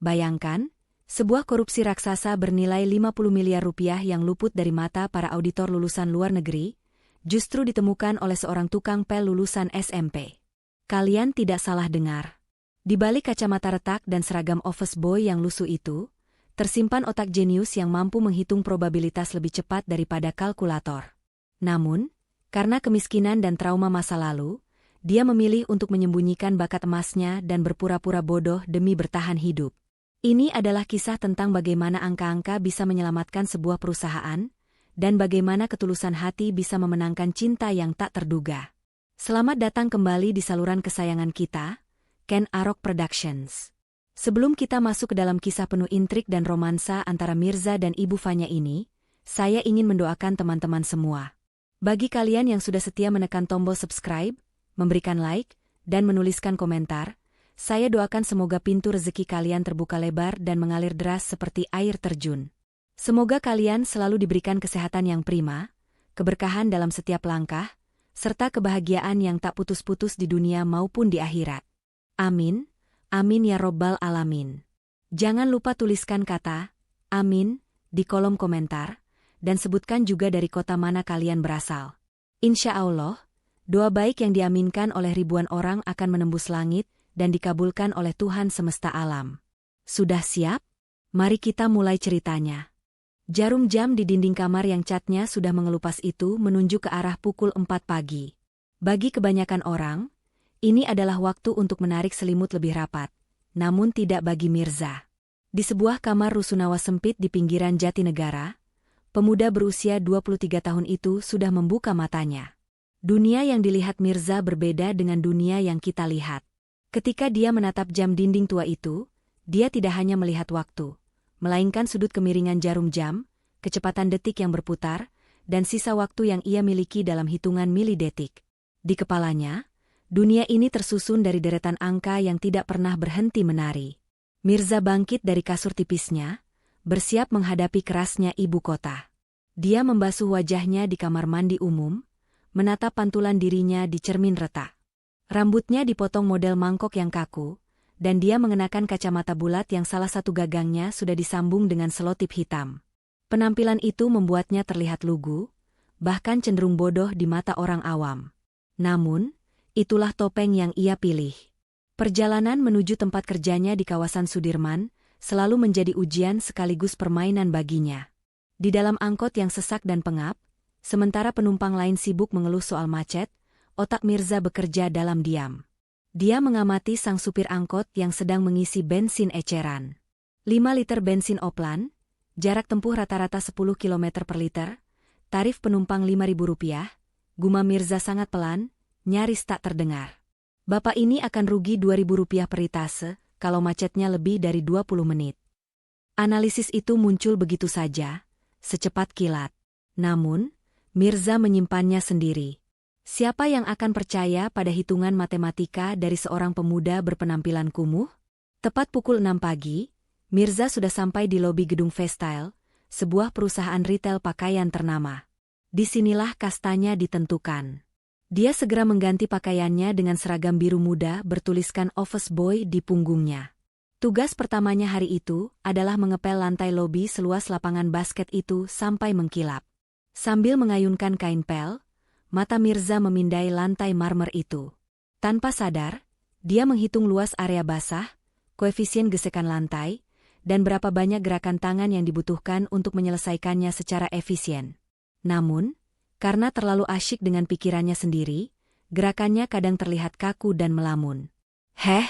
Bayangkan, sebuah korupsi raksasa bernilai 50 miliar rupiah yang luput dari mata para auditor lulusan luar negeri, justru ditemukan oleh seorang tukang pel lulusan SMP. Kalian tidak salah dengar. Di balik kacamata retak dan seragam office boy yang lusuh itu, tersimpan otak jenius yang mampu menghitung probabilitas lebih cepat daripada kalkulator. Namun, karena kemiskinan dan trauma masa lalu, dia memilih untuk menyembunyikan bakat emasnya dan berpura-pura bodoh demi bertahan hidup. Ini adalah kisah tentang bagaimana angka-angka bisa menyelamatkan sebuah perusahaan, dan bagaimana ketulusan hati bisa memenangkan cinta yang tak terduga. Selamat datang kembali di saluran kesayangan kita, Ken Arok Productions. Sebelum kita masuk ke dalam kisah penuh intrik dan romansa antara Mirza dan Ibu Fanya ini, saya ingin mendoakan teman-teman semua. Bagi kalian yang sudah setia menekan tombol subscribe, memberikan like, dan menuliskan komentar, saya doakan semoga pintu rezeki kalian terbuka lebar dan mengalir deras seperti air terjun. Semoga kalian selalu diberikan kesehatan yang prima, keberkahan dalam setiap langkah, serta kebahagiaan yang tak putus-putus di dunia maupun di akhirat. Amin, amin ya robbal alamin. Jangan lupa tuliskan kata, amin, di kolom komentar, dan sebutkan juga dari kota mana kalian berasal. Insya Allah, doa baik yang diaminkan oleh ribuan orang akan menembus langit dan dikabulkan oleh Tuhan semesta alam. Sudah siap? Mari kita mulai ceritanya. Jarum jam di dinding kamar yang catnya sudah mengelupas itu menunjuk ke arah pukul 4 pagi. Bagi kebanyakan orang, ini adalah waktu untuk menarik selimut lebih rapat. Namun tidak bagi Mirza. Di sebuah kamar rusunawa sempit di pinggiran Jatinegara, pemuda berusia 23 tahun itu sudah membuka matanya. Dunia yang dilihat Mirza berbeda dengan dunia yang kita lihat. Ketika dia menatap jam dinding tua itu, dia tidak hanya melihat waktu, melainkan sudut kemiringan jarum jam, kecepatan detik yang berputar, dan sisa waktu yang ia miliki dalam hitungan milidetik. Di kepalanya, dunia ini tersusun dari deretan angka yang tidak pernah berhenti menari. Mirza bangkit dari kasur tipisnya, bersiap menghadapi kerasnya ibu kota. Dia membasuh wajahnya di kamar mandi umum, menatap pantulan dirinya di cermin retak. Rambutnya dipotong model mangkok yang kaku, dan dia mengenakan kacamata bulat yang salah satu gagangnya sudah disambung dengan selotip hitam. Penampilan itu membuatnya terlihat lugu, bahkan cenderung bodoh di mata orang awam. Namun, itulah topeng yang ia pilih. Perjalanan menuju tempat kerjanya di kawasan Sudirman selalu menjadi ujian sekaligus permainan baginya. Di dalam angkot yang sesak dan pengap, sementara penumpang lain sibuk mengeluh soal macet, otak Mirza bekerja dalam diam. Dia mengamati sang supir angkot yang sedang mengisi bensin eceran. 5 liter bensin oplan, jarak tempuh rata-rata 10 km per liter, tarif penumpang Rp5.000, gumam Mirza sangat pelan, nyaris tak terdengar. Bapak ini akan rugi Rp2.000 per litase, kalau macetnya lebih dari 20 menit. Analisis itu muncul begitu saja, secepat kilat. Namun, Mirza menyimpannya sendiri. Siapa yang akan percaya pada hitungan matematika dari seorang pemuda berpenampilan kumuh? Tepat pukul 6 pagi, Mirza sudah sampai di lobi gedung Festyle, sebuah perusahaan retail pakaian ternama. Disinilah kastanya ditentukan. Dia segera mengganti pakaiannya dengan seragam biru muda bertuliskan office boy di punggungnya. Tugas pertamanya hari itu adalah mengepel lantai lobi seluas lapangan basket itu sampai mengkilap. Sambil mengayunkan kain pel, mata Mirza memindai lantai marmer itu. Tanpa sadar, dia menghitung luas area basah, koefisien gesekan lantai, dan berapa banyak gerakan tangan yang dibutuhkan untuk menyelesaikannya secara efisien. Namun, karena terlalu asyik dengan pikirannya sendiri, gerakannya kadang terlihat kaku dan melamun. "Heh,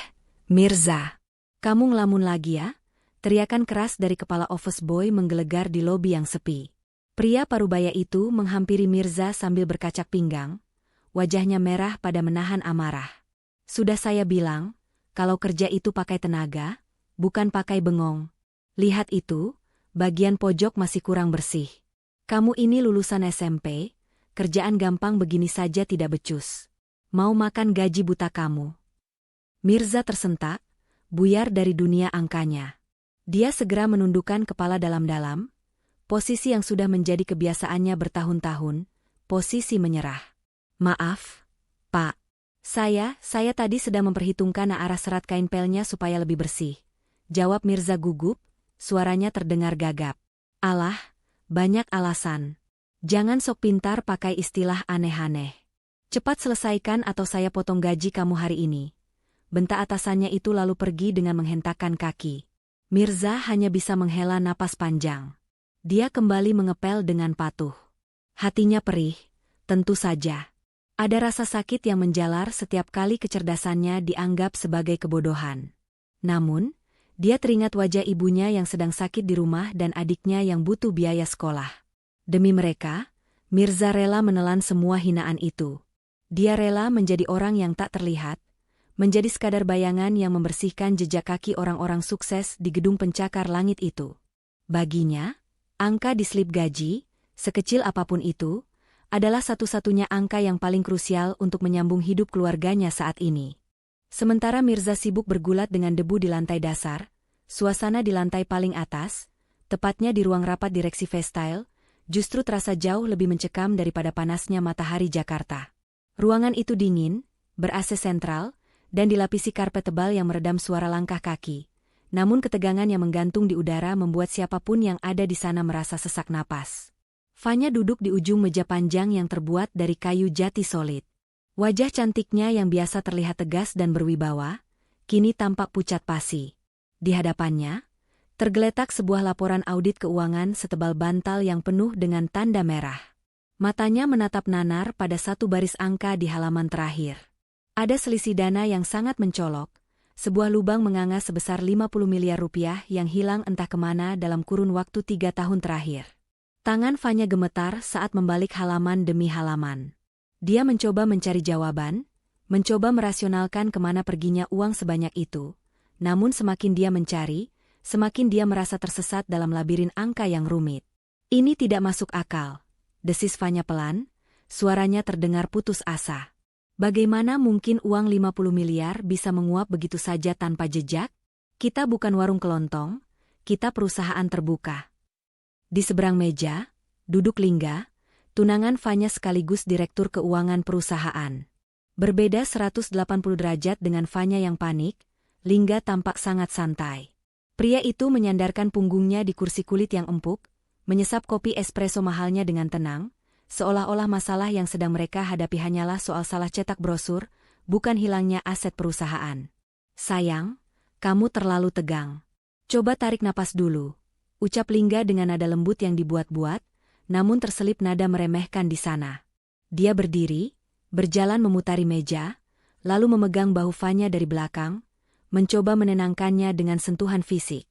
Mirza, kamu ngelamun lagi ya?" Teriakan keras dari kepala office boy menggelegar di lobi yang sepi. Pria parubaya itu menghampiri Mirza sambil berkacak pinggang, wajahnya merah pada menahan amarah. "Sudah saya bilang, kalau kerja itu pakai tenaga, bukan pakai bengong. Lihat itu, bagian pojok masih kurang bersih. Kamu ini lulusan SMP, kerjaan gampang begini saja tidak becus. Mau makan gaji buta kamu." Mirza tersentak, buyar dari dunia angkanya. Dia segera menundukkan kepala dalam-dalam, posisi yang sudah menjadi kebiasaannya bertahun-tahun, posisi menyerah. "Maaf, Pak. Saya tadi sedang memperhitungkan arah serat kain pelnya supaya lebih bersih. Jawab Mirza gugup, suaranya terdengar gagap. Alah, banyak alasan. Jangan sok pintar pakai istilah aneh-aneh. Cepat selesaikan atau saya potong gaji kamu hari ini. Bentak atasannya itu lalu pergi dengan menghentakkan kaki. Mirza hanya bisa menghela napas panjang. Dia kembali mengepel dengan patuh. Hatinya perih, tentu saja. Ada rasa sakit yang menjalar setiap kali kecerdasannya dianggap sebagai kebodohan. Namun, dia teringat wajah ibunya yang sedang sakit di rumah dan adiknya yang butuh biaya sekolah. Demi mereka, Mirza rela menelan semua hinaan itu. Dia rela menjadi orang yang tak terlihat, menjadi sekadar bayangan yang membersihkan jejak kaki orang-orang sukses di gedung pencakar langit itu. Baginya, angka di slip gaji, sekecil apapun itu, adalah satu-satunya angka yang paling krusial untuk menyambung hidup keluarganya saat ini. Sementara Mirza sibuk bergulat dengan debu di lantai dasar, suasana di lantai paling atas, tepatnya di ruang rapat direksi Festyle, justru terasa jauh lebih mencekam daripada panasnya matahari Jakarta. Ruangan itu dingin, ber-AC sentral, dan dilapisi karpet tebal yang meredam suara langkah kaki. Namun ketegangan yang menggantung di udara membuat siapapun yang ada di sana merasa sesak napas. Fanya duduk di ujung meja panjang yang terbuat dari kayu jati solid. Wajah cantiknya yang biasa terlihat tegas dan berwibawa, kini tampak pucat pasi. Di hadapannya, tergeletak sebuah laporan audit keuangan setebal bantal yang penuh dengan tanda merah. Matanya menatap nanar pada satu baris angka di halaman terakhir. Ada selisih dana yang sangat mencolok, sebuah lubang menganga sebesar 50 miliar rupiah yang hilang entah kemana dalam kurun waktu 3 tahun terakhir. Tangan Fanya gemetar saat membalik halaman demi halaman. Dia mencoba mencari jawaban, mencoba merasionalkan kemana perginya uang sebanyak itu. Namun semakin dia mencari, semakin dia merasa tersesat dalam labirin angka yang rumit. Ini tidak masuk akal, desis Fanya pelan, suaranya terdengar putus asa. Bagaimana mungkin uang 50 miliar bisa menguap begitu saja tanpa jejak? Kita bukan warung kelontong, kita perusahaan terbuka. Di seberang meja, duduk Lingga, tunangan Fanya sekaligus direktur keuangan perusahaan. Berbeda 180 derajat dengan Fanya yang panik, Lingga tampak sangat santai. Pria itu menyandarkan punggungnya di kursi kulit yang empuk, menyesap kopi espresso mahalnya dengan tenang, seolah-olah masalah yang sedang mereka hadapi hanyalah soal salah cetak brosur, bukan hilangnya aset perusahaan. Sayang, kamu terlalu tegang. Coba tarik napas dulu, ucap Lingga dengan nada lembut yang dibuat-buat, namun terselip nada meremehkan di sana. Dia berdiri, berjalan memutari meja, lalu memegang bahu Fanya dari belakang, mencoba menenangkannya dengan sentuhan fisik.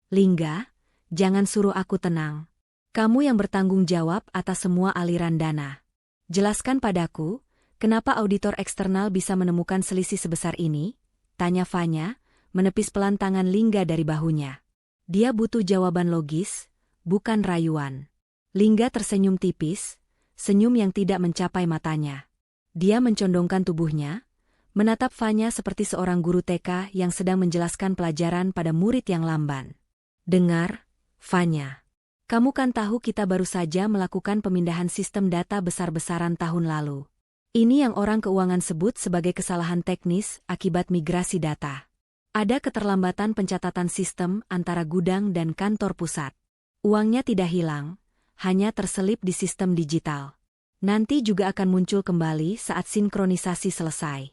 Lingga, jangan suruh aku tenang. Kamu yang bertanggung jawab atas semua aliran dana. Jelaskan padaku, kenapa auditor eksternal bisa menemukan selisih sebesar ini? Tanya Fanya, menepis pelan tangan Lingga dari bahunya. Dia butuh jawaban logis, bukan rayuan. Lingga tersenyum tipis, senyum yang tidak mencapai matanya. Dia mencondongkan tubuhnya, menatap Fanya seperti seorang guru TK yang sedang menjelaskan pelajaran pada murid yang lamban. Dengar, Fanya. Kamu kan tahu kita baru saja melakukan pemindahan sistem data besar-besaran tahun lalu. Ini yang orang keuangan sebut sebagai kesalahan teknis akibat migrasi data. Ada keterlambatan pencatatan sistem antara gudang dan kantor pusat. Uangnya tidak hilang, hanya terselip di sistem digital. Nanti juga akan muncul kembali saat sinkronisasi selesai.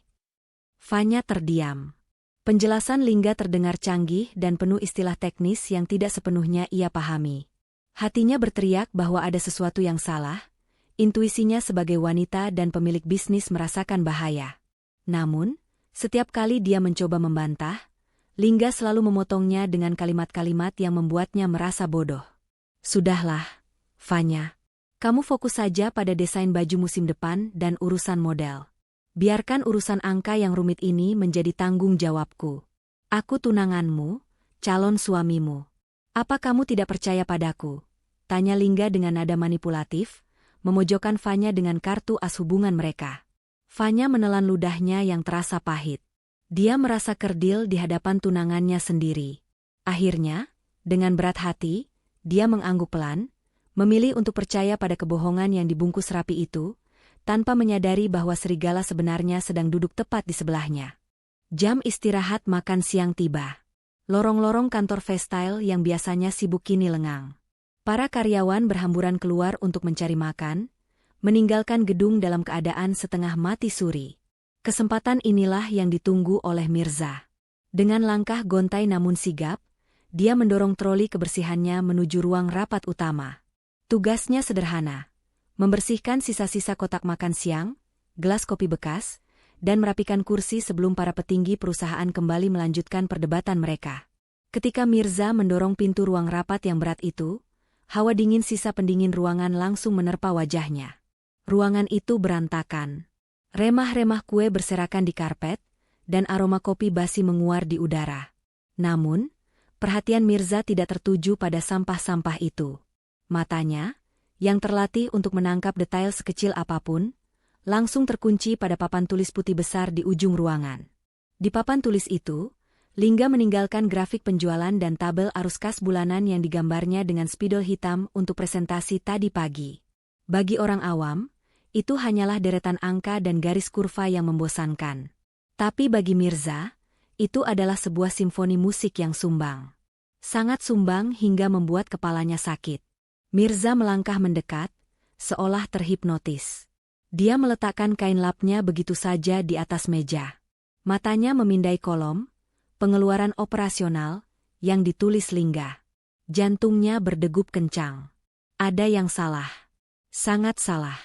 Fanya terdiam. Penjelasan Lingga terdengar canggih dan penuh istilah teknis yang tidak sepenuhnya ia pahami. Hatinya berteriak bahwa ada sesuatu yang salah, intuisinya sebagai wanita dan pemilik bisnis merasakan bahaya. Namun, setiap kali dia mencoba membantah, Lingga selalu memotongnya dengan kalimat-kalimat yang membuatnya merasa bodoh. Sudahlah, Fanya. Kamu fokus saja pada desain baju musim depan dan urusan model. Biarkan urusan angka yang rumit ini menjadi tanggung jawabku. Aku tunanganmu, calon suamimu. Apa kamu tidak percaya padaku? Tanya Lingga dengan nada manipulatif, memojokkan Fanya dengan kartu as hubungan mereka. Fanya menelan ludahnya yang terasa pahit. Dia merasa kerdil di hadapan tunangannya sendiri. Akhirnya, dengan berat hati, dia mengangguk pelan, memilih untuk percaya pada kebohongan yang dibungkus rapi itu, tanpa menyadari bahwa serigala sebenarnya sedang duduk tepat di sebelahnya. Jam istirahat makan siang tiba. Lorong-lorong kantor Vestyle yang biasanya sibuk kini lengang. Para karyawan berhamburan keluar untuk mencari makan, meninggalkan gedung dalam keadaan setengah mati suri. Kesempatan inilah yang ditunggu oleh Mirza. Dengan langkah gontai namun sigap, dia mendorong troli kebersihannya menuju ruang rapat utama. Tugasnya sederhana, membersihkan sisa-sisa kotak makan siang, gelas kopi bekas, dan merapikan kursi sebelum para petinggi perusahaan kembali melanjutkan perdebatan mereka. Ketika Mirza mendorong pintu ruang rapat yang berat itu, hawa dingin sisa pendingin ruangan langsung menerpa wajahnya. Ruangan itu berantakan. Remah-remah kue berserakan di karpet, dan aroma kopi basi menguar di udara. Namun, perhatian Mirza tidak tertuju pada sampah-sampah itu. Matanya, yang terlatih untuk menangkap detail sekecil apapun, langsung terkunci pada papan tulis putih besar di ujung ruangan. Di papan tulis itu, Lingga meninggalkan grafik penjualan dan tabel arus kas bulanan yang digambarnya dengan spidol hitam untuk presentasi tadi pagi. Bagi orang awam, itu hanyalah deretan angka dan garis kurva yang membosankan. Tapi bagi Mirza, itu adalah sebuah simfoni musik yang sumbang. Sangat sumbang hingga membuat kepalanya sakit. Mirza melangkah mendekat, seolah terhipnotis. Dia meletakkan kain lapnya begitu saja di atas meja. Matanya memindai kolom, pengeluaran operasional, yang ditulis Lingga. Jantungnya berdegup kencang. Ada yang salah. Sangat salah.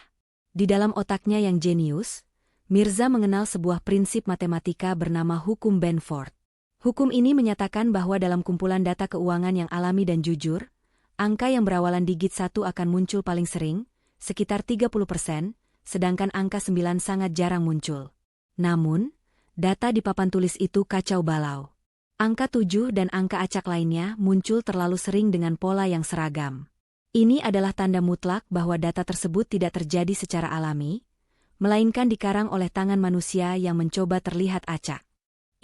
Di dalam otaknya yang jenius, Mirza mengenal sebuah prinsip matematika bernama hukum Benford. Hukum ini menyatakan bahwa dalam kumpulan data keuangan yang alami dan jujur, angka yang berawalan digit 1 akan muncul paling sering, sekitar 30%, sedangkan angka 9 sangat jarang muncul. Namun, data di papan tulis itu kacau balau. Angka 7 dan angka acak lainnya muncul terlalu sering dengan pola yang seragam. Ini adalah tanda mutlak bahwa data tersebut tidak terjadi secara alami, melainkan dikarang oleh tangan manusia yang mencoba terlihat acak.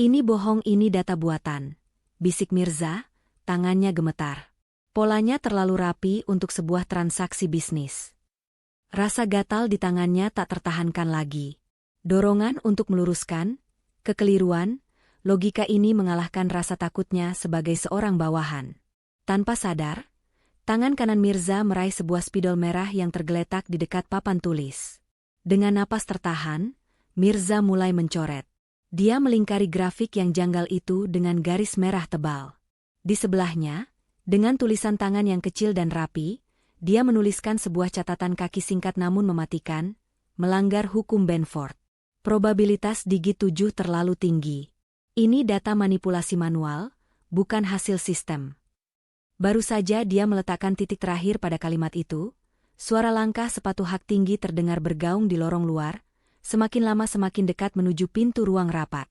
Ini bohong, ini data buatan, bisik Mirza, tangannya gemetar. Polanya terlalu rapi untuk sebuah transaksi bisnis. Rasa gatal di tangannya tak tertahankan lagi. Dorongan untuk meluruskan, kekeliruan, logika ini mengalahkan rasa takutnya sebagai seorang bawahan. Tanpa sadar, tangan kanan Mirza meraih sebuah spidol merah yang tergeletak di dekat papan tulis. Dengan napas tertahan, Mirza mulai mencoret. Dia melingkari grafik yang janggal itu dengan garis merah tebal. Di sebelahnya, dengan tulisan tangan yang kecil dan rapi, dia menuliskan sebuah catatan kaki singkat namun mematikan, melanggar hukum Benford. Probabilitas digit 7 terlalu tinggi. Ini data manipulasi manual, bukan hasil sistem. Baru saja dia meletakkan titik terakhir pada kalimat itu, suara langkah sepatu hak tinggi terdengar bergaung di lorong luar, semakin lama semakin dekat menuju pintu ruang rapat.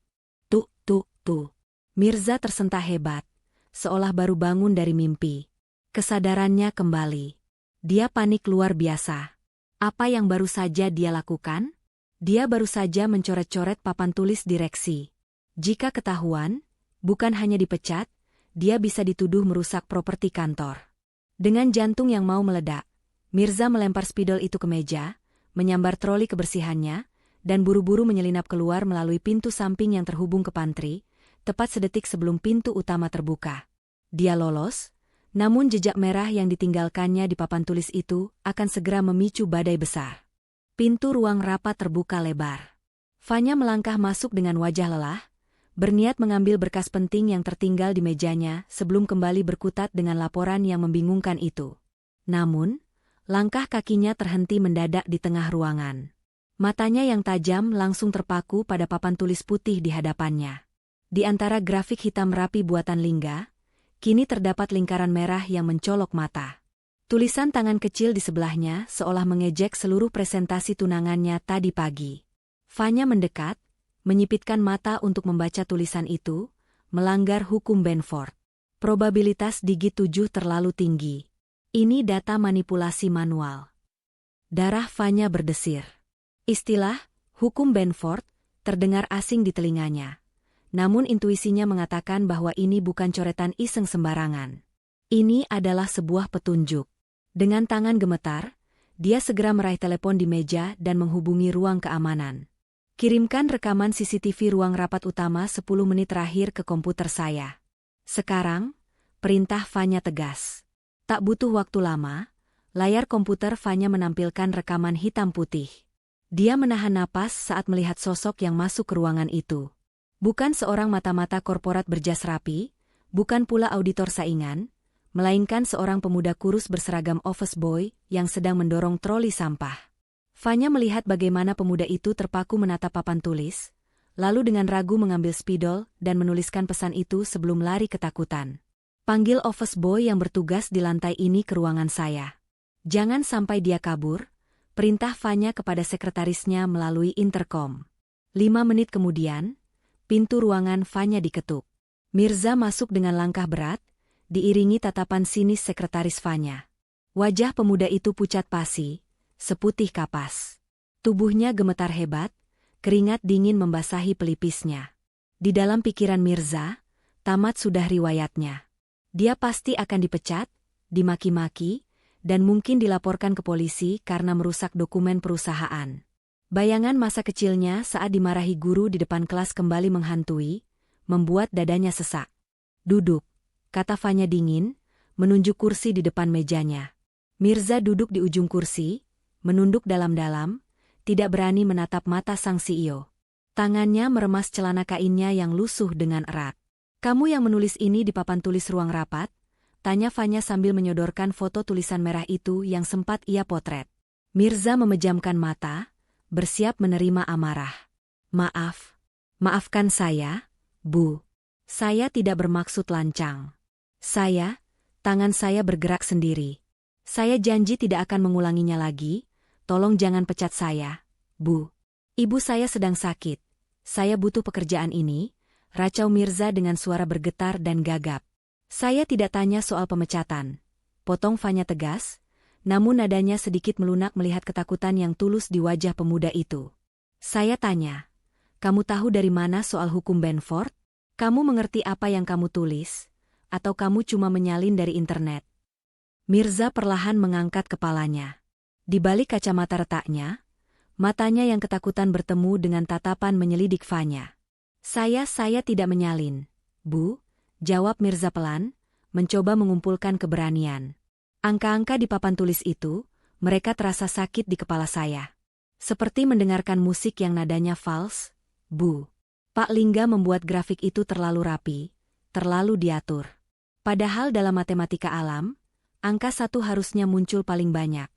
Tuh. Mirza tersentak hebat, seolah baru bangun dari mimpi. Kesadarannya kembali. Dia panik luar biasa. Apa yang baru saja dia lakukan? Dia baru saja mencoret-coret papan tulis direksi. Jika ketahuan, bukan hanya dipecat, dia bisa dituduh merusak properti kantor. Dengan jantung yang mau meledak, Mirza melempar spidol itu ke meja, menyambar troli kebersihannya, dan buru-buru menyelinap keluar melalui pintu samping yang terhubung ke pantry, tepat sedetik sebelum pintu utama terbuka. Dia lolos, namun jejak merah yang ditinggalkannya di papan tulis itu akan segera memicu badai besar. Pintu ruang rapat terbuka lebar. Fanya melangkah masuk dengan wajah lelah, berniat mengambil berkas penting yang tertinggal di mejanya sebelum kembali berkutat dengan laporan yang membingungkan itu. Namun, langkah kakinya terhenti mendadak di tengah ruangan. Matanya yang tajam langsung terpaku pada papan tulis putih di hadapannya. Di antara grafik hitam rapi buatan Lingga, kini terdapat lingkaran merah yang mencolok mata. Tulisan tangan kecil di sebelahnya seolah mengejek seluruh presentasi tunangannya tadi pagi. Fanya mendekat, menyipitkan mata untuk membaca tulisan itu, melanggar hukum Benford. Probabilitas digit 7 terlalu tinggi. Ini data manipulasi manual. Darah Fanya berdesir. Istilah, hukum Benford, terdengar asing di telinganya. Namun intuisinya mengatakan bahwa ini bukan coretan iseng sembarangan. Ini adalah sebuah petunjuk. Dengan tangan gemetar, dia segera meraih telepon di meja dan menghubungi ruang keamanan. Kirimkan rekaman CCTV ruang rapat utama 10 menit terakhir ke komputer saya. Sekarang, perintah Fanya tegas. Tak butuh waktu lama, layar komputer Fanya menampilkan rekaman hitam putih. Dia menahan napas saat melihat sosok yang masuk ke ruangan itu. Bukan seorang mata-mata korporat berjas rapi, bukan pula auditor saingan, melainkan seorang pemuda kurus berseragam office boy yang sedang mendorong troli sampah. Fanya melihat bagaimana pemuda itu terpaku menatap papan tulis, lalu dengan ragu mengambil spidol dan menuliskan pesan itu sebelum lari ketakutan. Panggil office boy yang bertugas di lantai ini ke ruangan saya. Jangan sampai dia kabur, perintah Fanya kepada sekretarisnya melalui intercom. 5 menit kemudian, pintu ruangan Fanya diketuk. Mirza masuk dengan langkah berat, diiringi tatapan sinis sekretaris Fanya. Wajah pemuda itu pucat pasi, seputih kapas. Tubuhnya gemetar hebat, keringat dingin membasahi pelipisnya. Di dalam pikiran Mirza, tamat sudah riwayatnya. Dia pasti akan dipecat, dimaki-maki, dan mungkin dilaporkan ke polisi karena merusak dokumen perusahaan. Bayangan masa kecilnya saat dimarahi guru di depan kelas kembali menghantui, membuat dadanya sesak. Duduk, kata Fanya dingin, menunjuk kursi di depan mejanya. Mirza duduk di ujung kursi, menunduk dalam-dalam, tidak berani menatap mata sang CEO. Tangannya meremas celana kainnya yang lusuh dengan erat. Kamu yang menulis ini di papan tulis ruang rapat? Tanya Fanya sambil menyodorkan foto tulisan merah itu yang sempat ia potret. Mirza memejamkan mata, bersiap menerima amarah. Maafkan saya, Bu. Saya tidak bermaksud lancang. Tangan saya bergerak sendiri. Saya janji tidak akan mengulanginya lagi, tolong jangan pecat saya, Bu. Ibu saya sedang sakit. Saya butuh pekerjaan ini, racau Mirza dengan suara bergetar dan gagap. Saya tidak tanya soal pemecatan. Potong Fanya tegas, namun nadanya sedikit melunak melihat ketakutan yang tulus di wajah pemuda itu. Saya tanya, kamu tahu dari mana soal hukum Benford? Kamu mengerti apa yang kamu tulis? Atau kamu cuma menyalin dari internet? Mirza perlahan mengangkat kepalanya. Di balik kacamata retaknya, matanya yang ketakutan bertemu dengan tatapan menyelidik Fanya. Saya tidak menyalin, Bu, jawab Mirza pelan, mencoba mengumpulkan keberanian. Angka-angka di papan tulis itu, mereka terasa sakit di kepala saya. Seperti mendengarkan musik yang nadanya fals, Bu. Pak Lingga membuat grafik itu terlalu rapi, terlalu diatur. Padahal dalam matematika alam, angka 1 harusnya muncul paling banyak,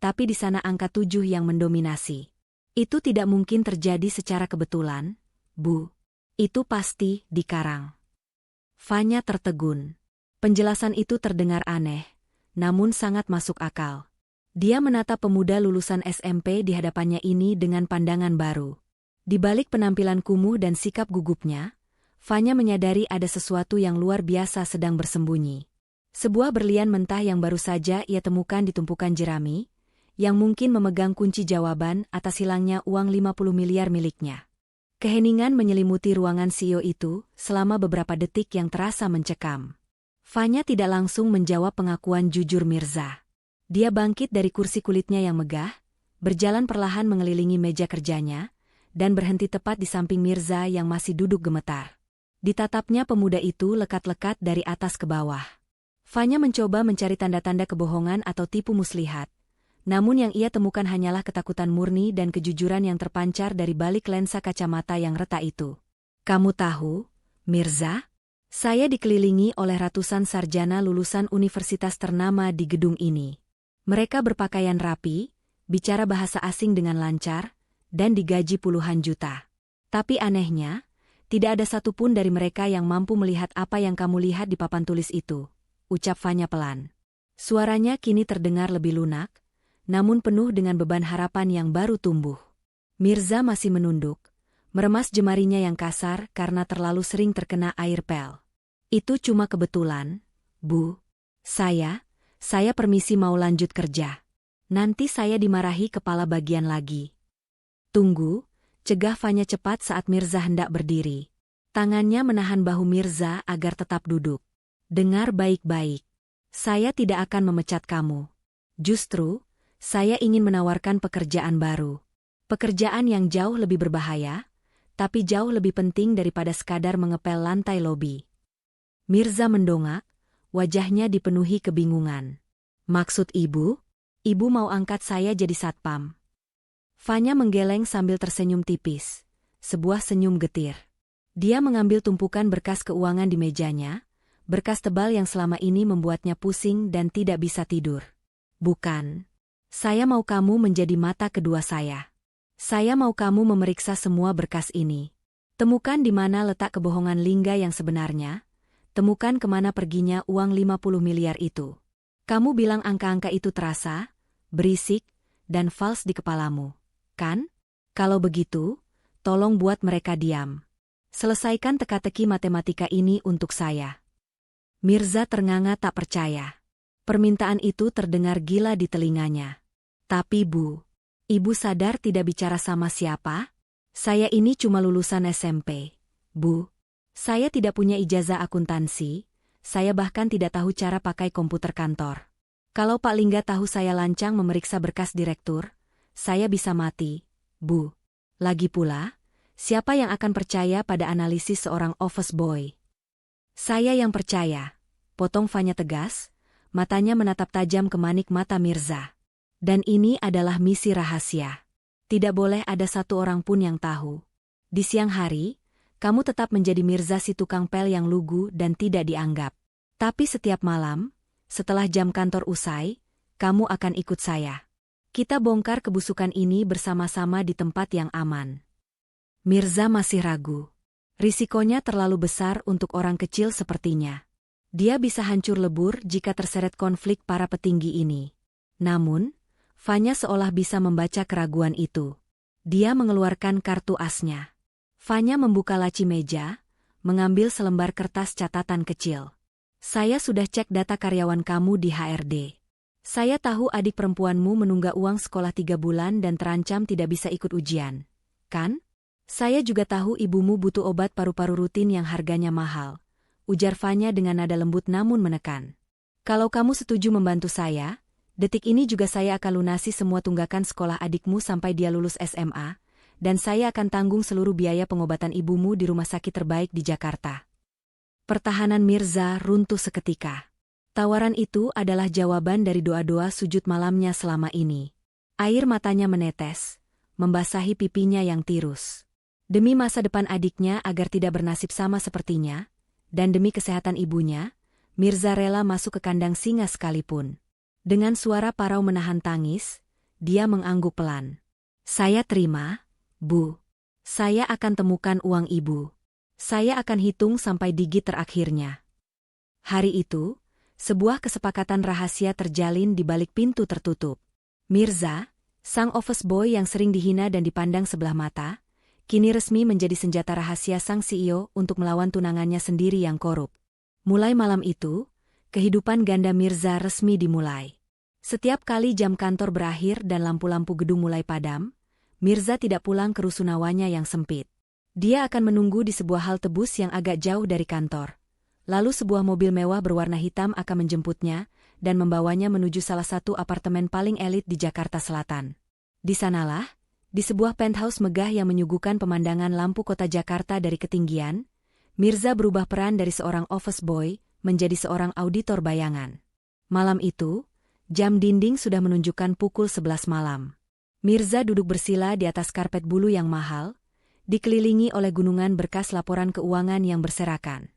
tapi di sana angka 7 yang mendominasi. Itu tidak mungkin terjadi secara kebetulan, Bu. Itu pasti dikarang. Fanya tertegun. Penjelasan itu terdengar aneh, namun sangat masuk akal. Dia menatap pemuda lulusan SMP di hadapannya ini dengan pandangan baru. Di balik penampilan kumuh dan sikap gugupnya, Fanya menyadari ada sesuatu yang luar biasa sedang bersembunyi. Sebuah berlian mentah yang baru saja ia temukan di tumpukan jerami, yang mungkin memegang kunci jawaban atas hilangnya uang 50 miliar miliknya. Keheningan menyelimuti ruangan CEO itu selama beberapa detik yang terasa mencekam. Fanya tidak langsung menjawab pengakuan jujur Mirza. Dia bangkit dari kursi kulitnya yang megah, berjalan perlahan mengelilingi meja kerjanya, dan berhenti tepat di samping Mirza yang masih duduk gemetar. Ditatapnya pemuda itu lekat-lekat dari atas ke bawah. Fanya mencoba mencari tanda-tanda kebohongan atau tipu muslihat. Namun yang ia temukan hanyalah ketakutan murni dan kejujuran yang terpancar dari balik lensa kacamata yang retak itu. Kamu tahu, Mirza? Saya dikelilingi oleh ratusan sarjana lulusan universitas ternama di gedung ini. Mereka berpakaian rapi, bicara bahasa asing dengan lancar, dan digaji puluhan juta. Tapi anehnya, tidak ada satupun dari mereka yang mampu melihat apa yang kamu lihat di papan tulis itu, ucap Fanya pelan. Suaranya kini terdengar lebih lunak, namun penuh dengan beban harapan yang baru tumbuh. Mirza masih menunduk, meremas jemarinya yang kasar karena terlalu sering terkena air pel. Itu cuma kebetulan, Bu. Saya permisi mau lanjut kerja. Nanti saya dimarahi kepala bagian lagi. Tunggu, cegah Fanya cepat saat Mirza hendak berdiri. Tangannya menahan bahu Mirza agar tetap duduk. Dengar baik-baik. Saya tidak akan memecat kamu. Justru, saya ingin menawarkan pekerjaan baru. Pekerjaan yang jauh lebih berbahaya, tapi jauh lebih penting daripada sekadar mengepel lantai lobi. Mirza mendongak, wajahnya dipenuhi kebingungan. Maksud ibu? Ibu mau angkat saya jadi satpam. Fanya menggeleng sambil tersenyum tipis. Sebuah senyum getir. Dia mengambil tumpukan berkas keuangan di mejanya, berkas tebal yang selama ini membuatnya pusing dan tidak bisa tidur. Bukan. Saya mau kamu menjadi mata kedua saya. Saya mau kamu memeriksa semua berkas ini. Temukan di mana letak kebohongan Lingga yang sebenarnya. Temukan kemana perginya uang 50 miliar itu. Kamu bilang angka-angka itu terasa, berisik, dan fals di kepalamu, kan? Kalau begitu, tolong buat mereka diam. Selesaikan teka-teki matematika ini untuk saya. Mirza ternganga tak percaya. Permintaan itu terdengar gila di telinganya. Tapi Bu, Ibu sadar tidak bicara sama siapa? Saya ini cuma lulusan SMP. Bu, saya tidak punya ijazah akuntansi, saya bahkan tidak tahu cara pakai komputer kantor. Kalau Pak Lingga tahu saya lancang memeriksa berkas direktur, saya bisa mati, Bu. Lagi pula, siapa yang akan percaya pada analisis seorang office boy? Saya yang percaya, potong Fanya tegas, matanya menatap tajam ke manik mata Mirza. Dan ini adalah misi rahasia. Tidak boleh ada satu orang pun yang tahu. Di siang hari, kamu tetap menjadi Mirza si tukang pel yang lugu dan tidak dianggap. Tapi setiap malam, setelah jam kantor usai, kamu akan ikut saya. Kita bongkar kebusukan ini bersama-sama di tempat yang aman. Mirza masih ragu. Risikonya terlalu besar untuk orang kecil sepertinya. Dia bisa hancur lebur jika terseret konflik para petinggi ini. Namun, Fanya seolah bisa membaca keraguan itu. Dia mengeluarkan kartu asnya. Fanya membuka laci meja, mengambil selembar kertas catatan kecil. Saya sudah cek data karyawan kamu di HRD. Saya tahu adik perempuanmu menunggak uang sekolah 3 bulan dan terancam tidak bisa ikut ujian. Kan? Saya juga tahu ibumu butuh obat paru-paru rutin yang harganya mahal. Ujar Fanya dengan nada lembut namun menekan. Kalau kamu setuju membantu saya, detik ini juga saya akan lunasi semua tunggakan sekolah adikmu sampai dia lulus SMA, dan saya akan tanggung seluruh biaya pengobatan ibumu di rumah sakit terbaik di Jakarta. Pertahanan Mirza runtuh seketika. Tawaran itu adalah jawaban dari doa-doa sujud malamnya selama ini. Air matanya menetes, membasahi pipinya yang tirus. Demi masa depan adiknya agar tidak bernasib sama sepertinya, dan demi kesehatan ibunya, Mirza rela masuk ke kandang singa sekalipun. Dengan suara parau menahan tangis, dia mengangguk pelan. Saya terima, Bu. Saya akan temukan uang ibu. Saya akan hitung sampai digit terakhirnya. Hari itu, sebuah kesepakatan rahasia terjalin di balik pintu tertutup. Mirza, sang office boy yang sering dihina dan dipandang sebelah mata, kini resmi menjadi senjata rahasia sang CEO untuk melawan tunangannya sendiri yang korup. Mulai malam itu, kehidupan ganda Mirza resmi dimulai. Setiap kali jam kantor berakhir dan lampu-lampu gedung mulai padam, Mirza tidak pulang ke rusunawanya yang sempit. Dia akan menunggu di sebuah halte bus yang agak jauh dari kantor. Lalu sebuah mobil mewah berwarna hitam akan menjemputnya dan membawanya menuju salah satu apartemen paling elit di Jakarta Selatan. Di sanalah, di sebuah penthouse megah yang menyuguhkan pemandangan lampu kota Jakarta dari ketinggian, Mirza berubah peran dari seorang office boy menjadi seorang auditor bayangan. Malam itu, jam dinding sudah menunjukkan pukul 11 malam. Mirza duduk bersila di atas karpet bulu yang mahal, dikelilingi oleh gunungan berkas laporan keuangan yang berserakan.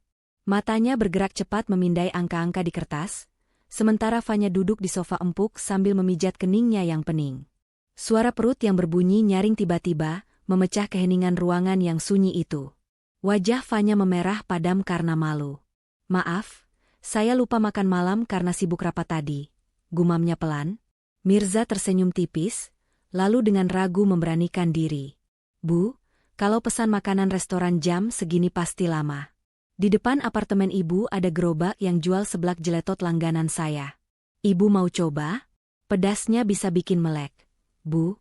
Matanya bergerak cepat memindai angka-angka di kertas, sementara Fanya duduk di sofa empuk sambil memijat keningnya yang pening. Suara perut yang berbunyi nyaring tiba-tiba memecah keheningan ruangan yang sunyi itu. Wajah Fanya memerah padam karena malu. Maaf, saya lupa makan malam karena sibuk rapat tadi. Gumamnya pelan. Mirza tersenyum tipis, lalu dengan ragu memberanikan diri. Bu, kalau pesan makanan restoran jam segini pasti lama. Di depan apartemen ibu ada gerobak yang jual seblak jeletot langganan saya. Ibu mau coba? Pedasnya bisa bikin melek. Bu.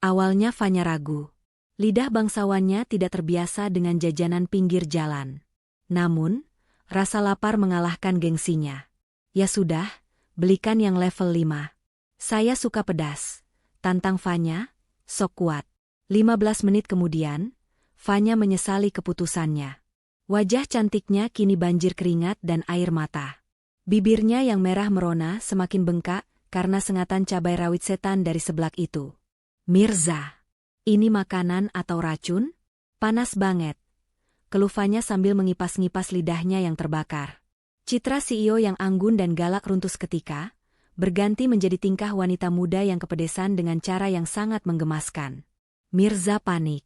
Awalnya Fanya ragu. Lidah bangsawannya tidak terbiasa dengan jajanan pinggir jalan. Namun, rasa lapar mengalahkan gengsinya. Ya sudah, belikan yang level 5. Saya suka pedas. Tantang Fanya, sok kuat. 15 menit kemudian, Fanya menyesali keputusannya. Wajah cantiknya kini banjir keringat dan air mata. Bibirnya yang merah merona semakin bengkak karena sengatan cabai rawit setan dari seblak itu. Mirza, ini makanan atau racun? Panas banget. Keluh Fanya sambil mengipas-ngipas lidahnya yang terbakar. Citra CEO yang anggun dan galak runtuh seketika, berganti menjadi tingkah wanita muda yang kepedesan dengan cara yang sangat menggemaskan. Mirza panik.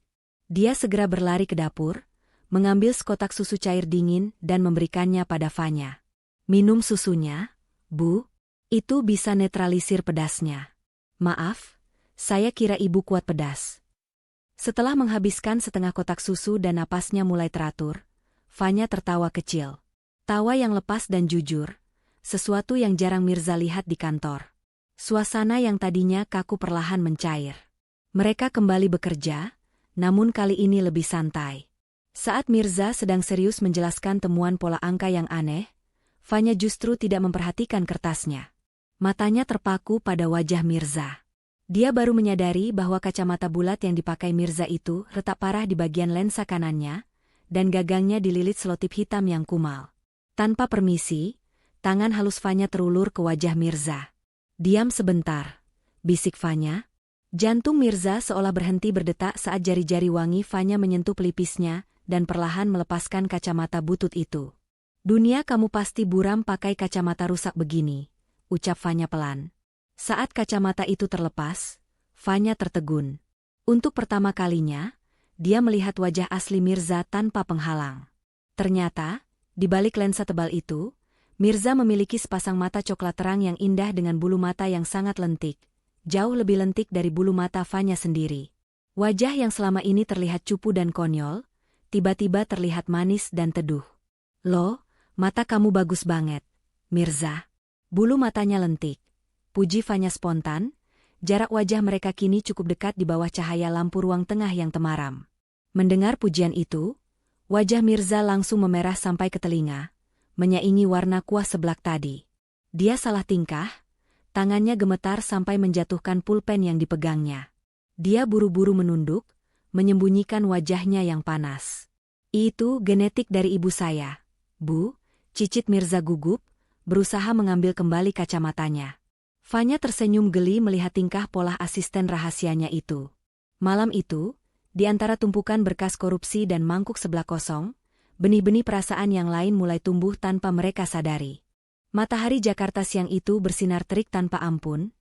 Dia segera berlari ke dapur, mengambil sekotak susu cair dingin dan memberikannya pada Fanya. Minum susunya, Bu. Itu bisa netralisir pedasnya. Maaf, saya kira ibu kuat pedas. Setelah menghabiskan setengah kotak susu dan napasnya mulai teratur, Fanya tertawa kecil. Tawa yang lepas dan jujur, sesuatu yang jarang Mirza lihat di kantor. Suasana yang tadinya kaku perlahan mencair. Mereka kembali bekerja, namun kali ini lebih santai. Saat Mirza sedang serius menjelaskan temuan pola angka yang aneh, Fanya justru tidak memperhatikan kertasnya. Matanya terpaku pada wajah Mirza. Dia baru menyadari bahwa kacamata bulat yang dipakai Mirza itu retak parah di bagian lensa kanannya, dan gagangnya dililit selotip hitam yang kumal. Tanpa permisi, tangan halus Fanya terulur ke wajah Mirza. Diam sebentar, bisik Fanya. Jantung Mirza seolah berhenti berdetak saat jari-jari wangi Fanya menyentuh pelipisnya dan perlahan melepaskan kacamata butut itu. Dunia kamu pasti buram pakai kacamata rusak begini, ucap Fanya pelan. Saat kacamata itu terlepas, Fanya tertegun. Untuk pertama kalinya, dia melihat wajah asli Mirza tanpa penghalang. Ternyata, di balik lensa tebal itu, Mirza memiliki sepasang mata coklat terang yang indah dengan bulu mata yang sangat lentik, jauh lebih lentik dari bulu mata Fanya sendiri. Wajah yang selama ini terlihat cupu dan konyol, tiba-tiba terlihat manis dan teduh. Loh, mata kamu bagus banget, Mirza. Bulu matanya lentik. Puji Fanya spontan, jarak wajah mereka kini cukup dekat di bawah cahaya lampu ruang tengah yang temaram. Mendengar pujian itu, wajah Mirza langsung memerah sampai ke telinga, menyaingi warna kuah seblak tadi. Dia salah tingkah, tangannya gemetar sampai menjatuhkan pulpen yang dipegangnya. Dia buru-buru menunduk, menyembunyikan wajahnya yang panas. Itu genetik dari ibu saya, Bu, cicit Mirza gugup, berusaha mengambil kembali kacamatanya. Fanya tersenyum geli melihat tingkah pola asisten rahasianya itu. Malam itu, di antara tumpukan berkas korupsi dan mangkuk sebelah kosong, benih-benih perasaan yang lain mulai tumbuh tanpa mereka sadari. Matahari Jakarta siang itu bersinar terik tanpa ampun,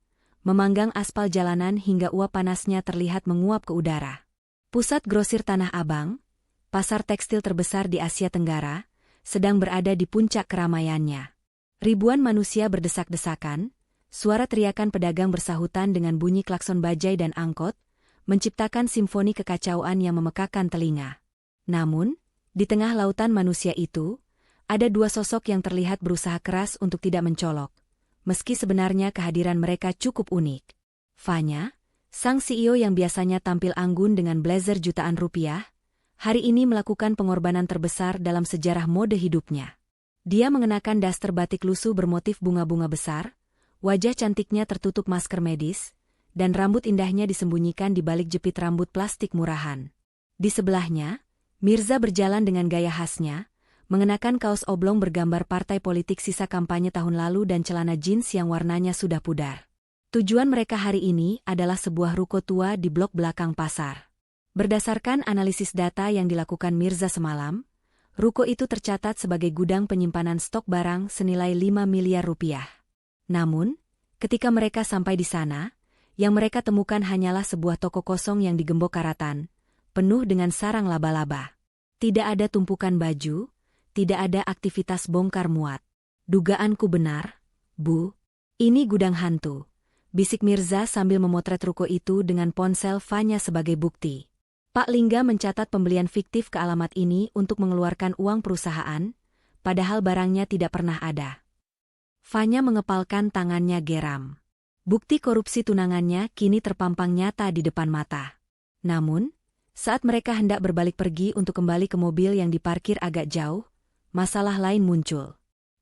memanggang aspal jalanan hingga uap panasnya terlihat menguap ke udara. Pusat grosir Tanah Abang, pasar tekstil terbesar di Asia Tenggara, sedang berada di puncak keramaiannya. Ribuan manusia berdesak-desakan, suara teriakan pedagang bersahutan dengan bunyi klakson bajai dan angkot, menciptakan simfoni kekacauan yang memekakan telinga. Namun, di tengah lautan manusia itu, ada dua sosok yang terlihat berusaha keras untuk tidak mencolok, meski sebenarnya kehadiran mereka cukup unik. Fanya, sang CEO yang biasanya tampil anggun dengan blazer jutaan rupiah, hari ini melakukan pengorbanan terbesar dalam sejarah mode hidupnya. Dia mengenakan daster batik lusuh bermotif bunga-bunga besar, wajah cantiknya tertutup masker medis, dan rambut indahnya disembunyikan di balik jepit rambut plastik murahan. Di sebelahnya, Mirza berjalan dengan gaya khasnya, mengenakan kaos oblong bergambar partai politik sisa kampanye tahun lalu dan celana jeans yang warnanya sudah pudar. Tujuan mereka hari ini adalah sebuah ruko tua di blok belakang pasar. Berdasarkan analisis data yang dilakukan Mirza semalam, ruko itu tercatat sebagai gudang penyimpanan stok barang senilai 5 miliar rupiah. Namun, ketika mereka sampai di sana, yang mereka temukan hanyalah sebuah toko kosong yang digembok karatan, penuh dengan sarang laba-laba. Tidak ada tumpukan baju, tidak ada aktivitas bongkar muat. Dugaanku benar, Bu. Ini gudang hantu, bisik Mirza sambil memotret ruko itu dengan ponsel Fanya sebagai bukti. Pak Lingga mencatat pembelian fiktif ke alamat ini untuk mengeluarkan uang perusahaan, padahal barangnya tidak pernah ada. Fanya mengepalkan tangannya geram. Bukti korupsi tunangannya kini terpampang nyata di depan mata. Namun, saat mereka hendak berbalik pergi untuk kembali ke mobil yang diparkir agak jauh, masalah lain muncul.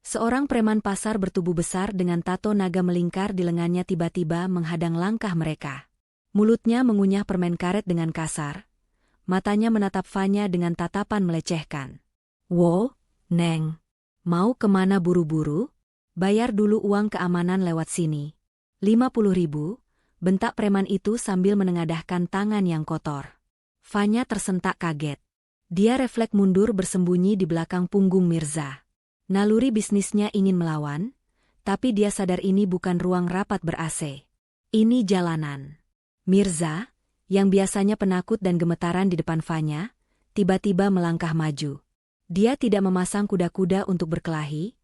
Seorang preman pasar bertubuh besar dengan tato naga melingkar di lengannya tiba-tiba menghadang langkah mereka. Mulutnya mengunyah permen karet dengan kasar, matanya menatap Fanya dengan tatapan melecehkan. Wo, Neng. Mau kemana buru-buru? Bayar dulu uang keamanan lewat sini. 50.000, bentak preman itu sambil menengadahkan tangan yang kotor. Fanya tersentak kaget. Dia refleks mundur bersembunyi di belakang punggung Mirza. Naluri bisnisnya ingin melawan, tapi dia sadar ini bukan ruang rapat ber-AC. Ini jalanan. Mirza, yang biasanya penakut dan gemetaran di depan Fanya, tiba-tiba melangkah maju. Dia tidak memasang kuda-kuda untuk berkelahi,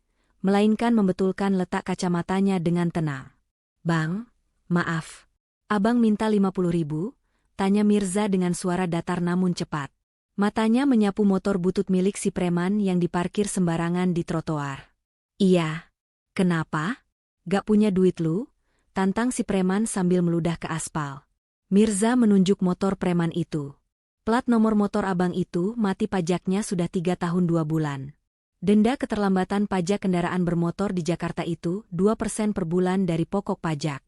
melainkan membetulkan letak kacamatanya dengan tenang. Bang, maaf. Abang minta 50.000, tanya Mirza dengan suara datar namun cepat. Matanya menyapu motor butut milik si preman yang diparkir sembarangan di trotoar. Iya. Kenapa? Gak punya duit lu? Tantang si preman sambil meludah ke aspal. Mirza menunjuk motor preman itu. Plat nomor motor abang itu mati pajaknya sudah 3 tahun 2 bulan. Denda keterlambatan pajak kendaraan bermotor di Jakarta itu 2% per bulan dari pokok pajak.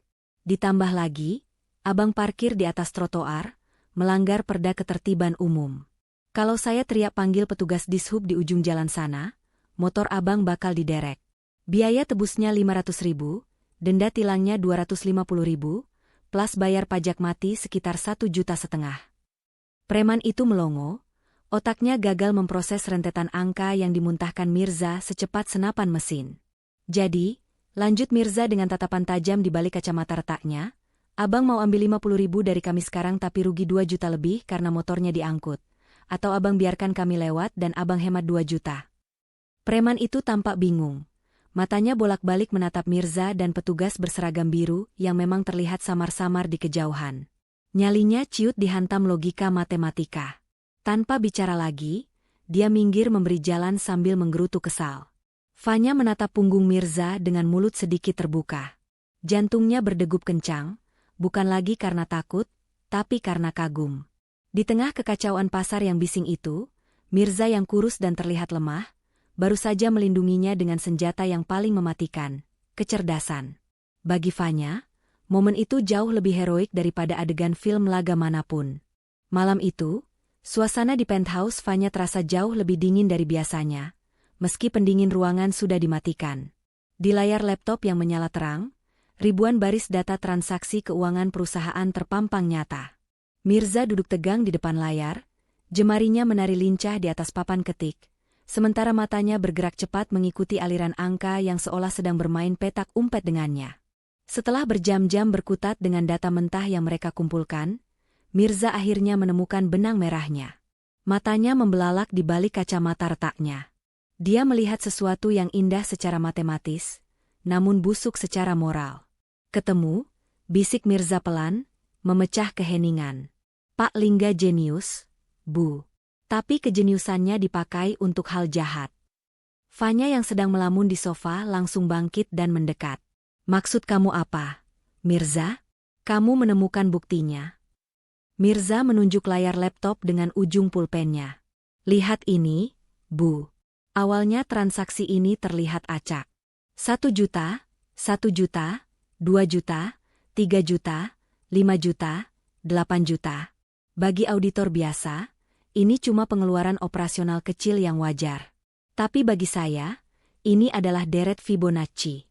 Ditambah lagi, abang parkir di atas trotoar, melanggar perda ketertiban umum. Kalau saya teriak panggil petugas dishub di ujung jalan sana, motor abang bakal diderek. Biaya tebusnya 500.000, denda tilangnya 250.000, plus bayar pajak mati sekitar 1,5 juta. Preman itu melongo, otaknya gagal memproses rentetan angka yang dimuntahkan Mirza secepat senapan mesin. Jadi, lanjut Mirza dengan tatapan tajam di balik kacamata retaknya, abang mau ambil 50.000 dari kami sekarang tapi rugi 2 juta lebih karena motornya diangkut. Atau abang biarkan kami lewat dan abang hemat 2 juta. Preman itu tampak bingung. Matanya bolak-balik menatap Mirza dan petugas berseragam biru yang memang terlihat samar-samar di kejauhan. Nyalinya ciut dihantam logika matematika. Tanpa bicara lagi, dia minggir memberi jalan sambil menggerutu kesal. Fanya menatap punggung Mirza dengan mulut sedikit terbuka. Jantungnya berdegup kencang, bukan lagi karena takut, tapi karena kagum. Di tengah kekacauan pasar yang bising itu, Mirza yang kurus dan terlihat lemah, baru saja melindunginya dengan senjata yang paling mematikan, kecerdasan. Bagi Fanya, momen itu jauh lebih heroik daripada adegan film laga manapun. Malam itu, suasana di penthouse Fanya terasa jauh lebih dingin dari biasanya, meski pendingin ruangan sudah dimatikan. Di layar laptop yang menyala terang, ribuan baris data transaksi keuangan perusahaan terpampang nyata. Mirza duduk tegang di depan layar, jemarinya menari lincah di atas papan ketik, sementara matanya bergerak cepat mengikuti aliran angka yang seolah sedang bermain petak umpet dengannya. Setelah berjam-jam berkutat dengan data mentah yang mereka kumpulkan, Mirza akhirnya menemukan benang merahnya. Matanya membelalak di balik kacamata retaknya. Dia melihat sesuatu yang indah secara matematis, namun busuk secara moral. Ketemu, bisik Mirza pelan, memecah keheningan. Pak Lingga jenius, Bu. Tapi kejeniusannya dipakai untuk hal jahat. Fanya yang sedang melamun di sofa langsung bangkit dan mendekat. Maksud kamu apa, Mirza? Kamu menemukan buktinya? Mirza menunjuk layar laptop dengan ujung pulpennya. Lihat ini, Bu. Awalnya transaksi ini terlihat acak. 1 juta, 1 juta, 2 juta, 3 juta, 5 juta, 8 juta. Bagi auditor biasa, ini cuma pengeluaran operasional kecil yang wajar. Tapi bagi saya, ini adalah deret Fibonacci.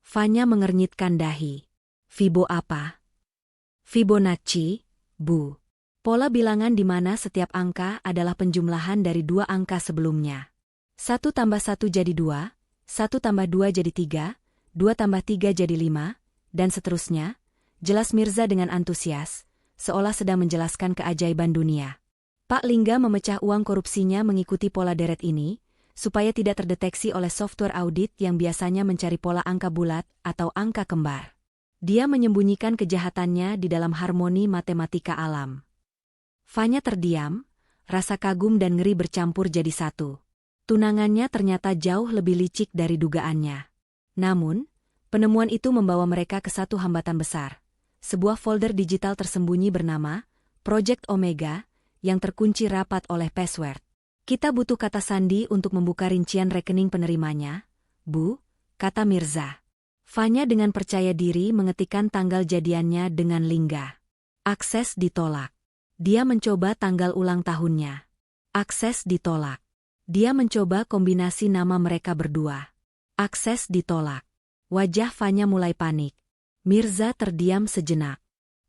Fanya mengernyitkan dahi. Fibo apa? Fibonacci, Bu. Pola bilangan di mana setiap angka adalah penjumlahan dari 2 angka sebelumnya. 1 tambah 1 jadi 2, 1 tambah 2 jadi 3, 2 tambah 3 jadi 5, dan seterusnya, jelas Mirza dengan antusias, seolah sedang menjelaskan keajaiban dunia. Pak Lingga memecah uang korupsinya mengikuti pola deret ini, supaya tidak terdeteksi oleh software audit yang biasanya mencari pola angka bulat atau angka kembar. Dia menyembunyikan kejahatannya di dalam harmoni matematika alam. Fanya terdiam, rasa kagum dan ngeri bercampur jadi satu. Tunangannya ternyata jauh lebih licik dari dugaannya. Namun, penemuan itu membawa mereka ke satu hambatan besar. Sebuah folder digital tersembunyi bernama Project Omega yang terkunci rapat oleh password. Kita butuh kata sandi untuk membuka rincian rekening penerimanya, Bu, kata Mirza. Fanya dengan percaya diri mengetikkan tanggal jadiannya dengan Lingga. Akses ditolak. Dia mencoba tanggal ulang tahunnya. Akses ditolak. Dia mencoba kombinasi nama mereka berdua. Akses ditolak. Wajah Fanya mulai panik. Mirza terdiam sejenak.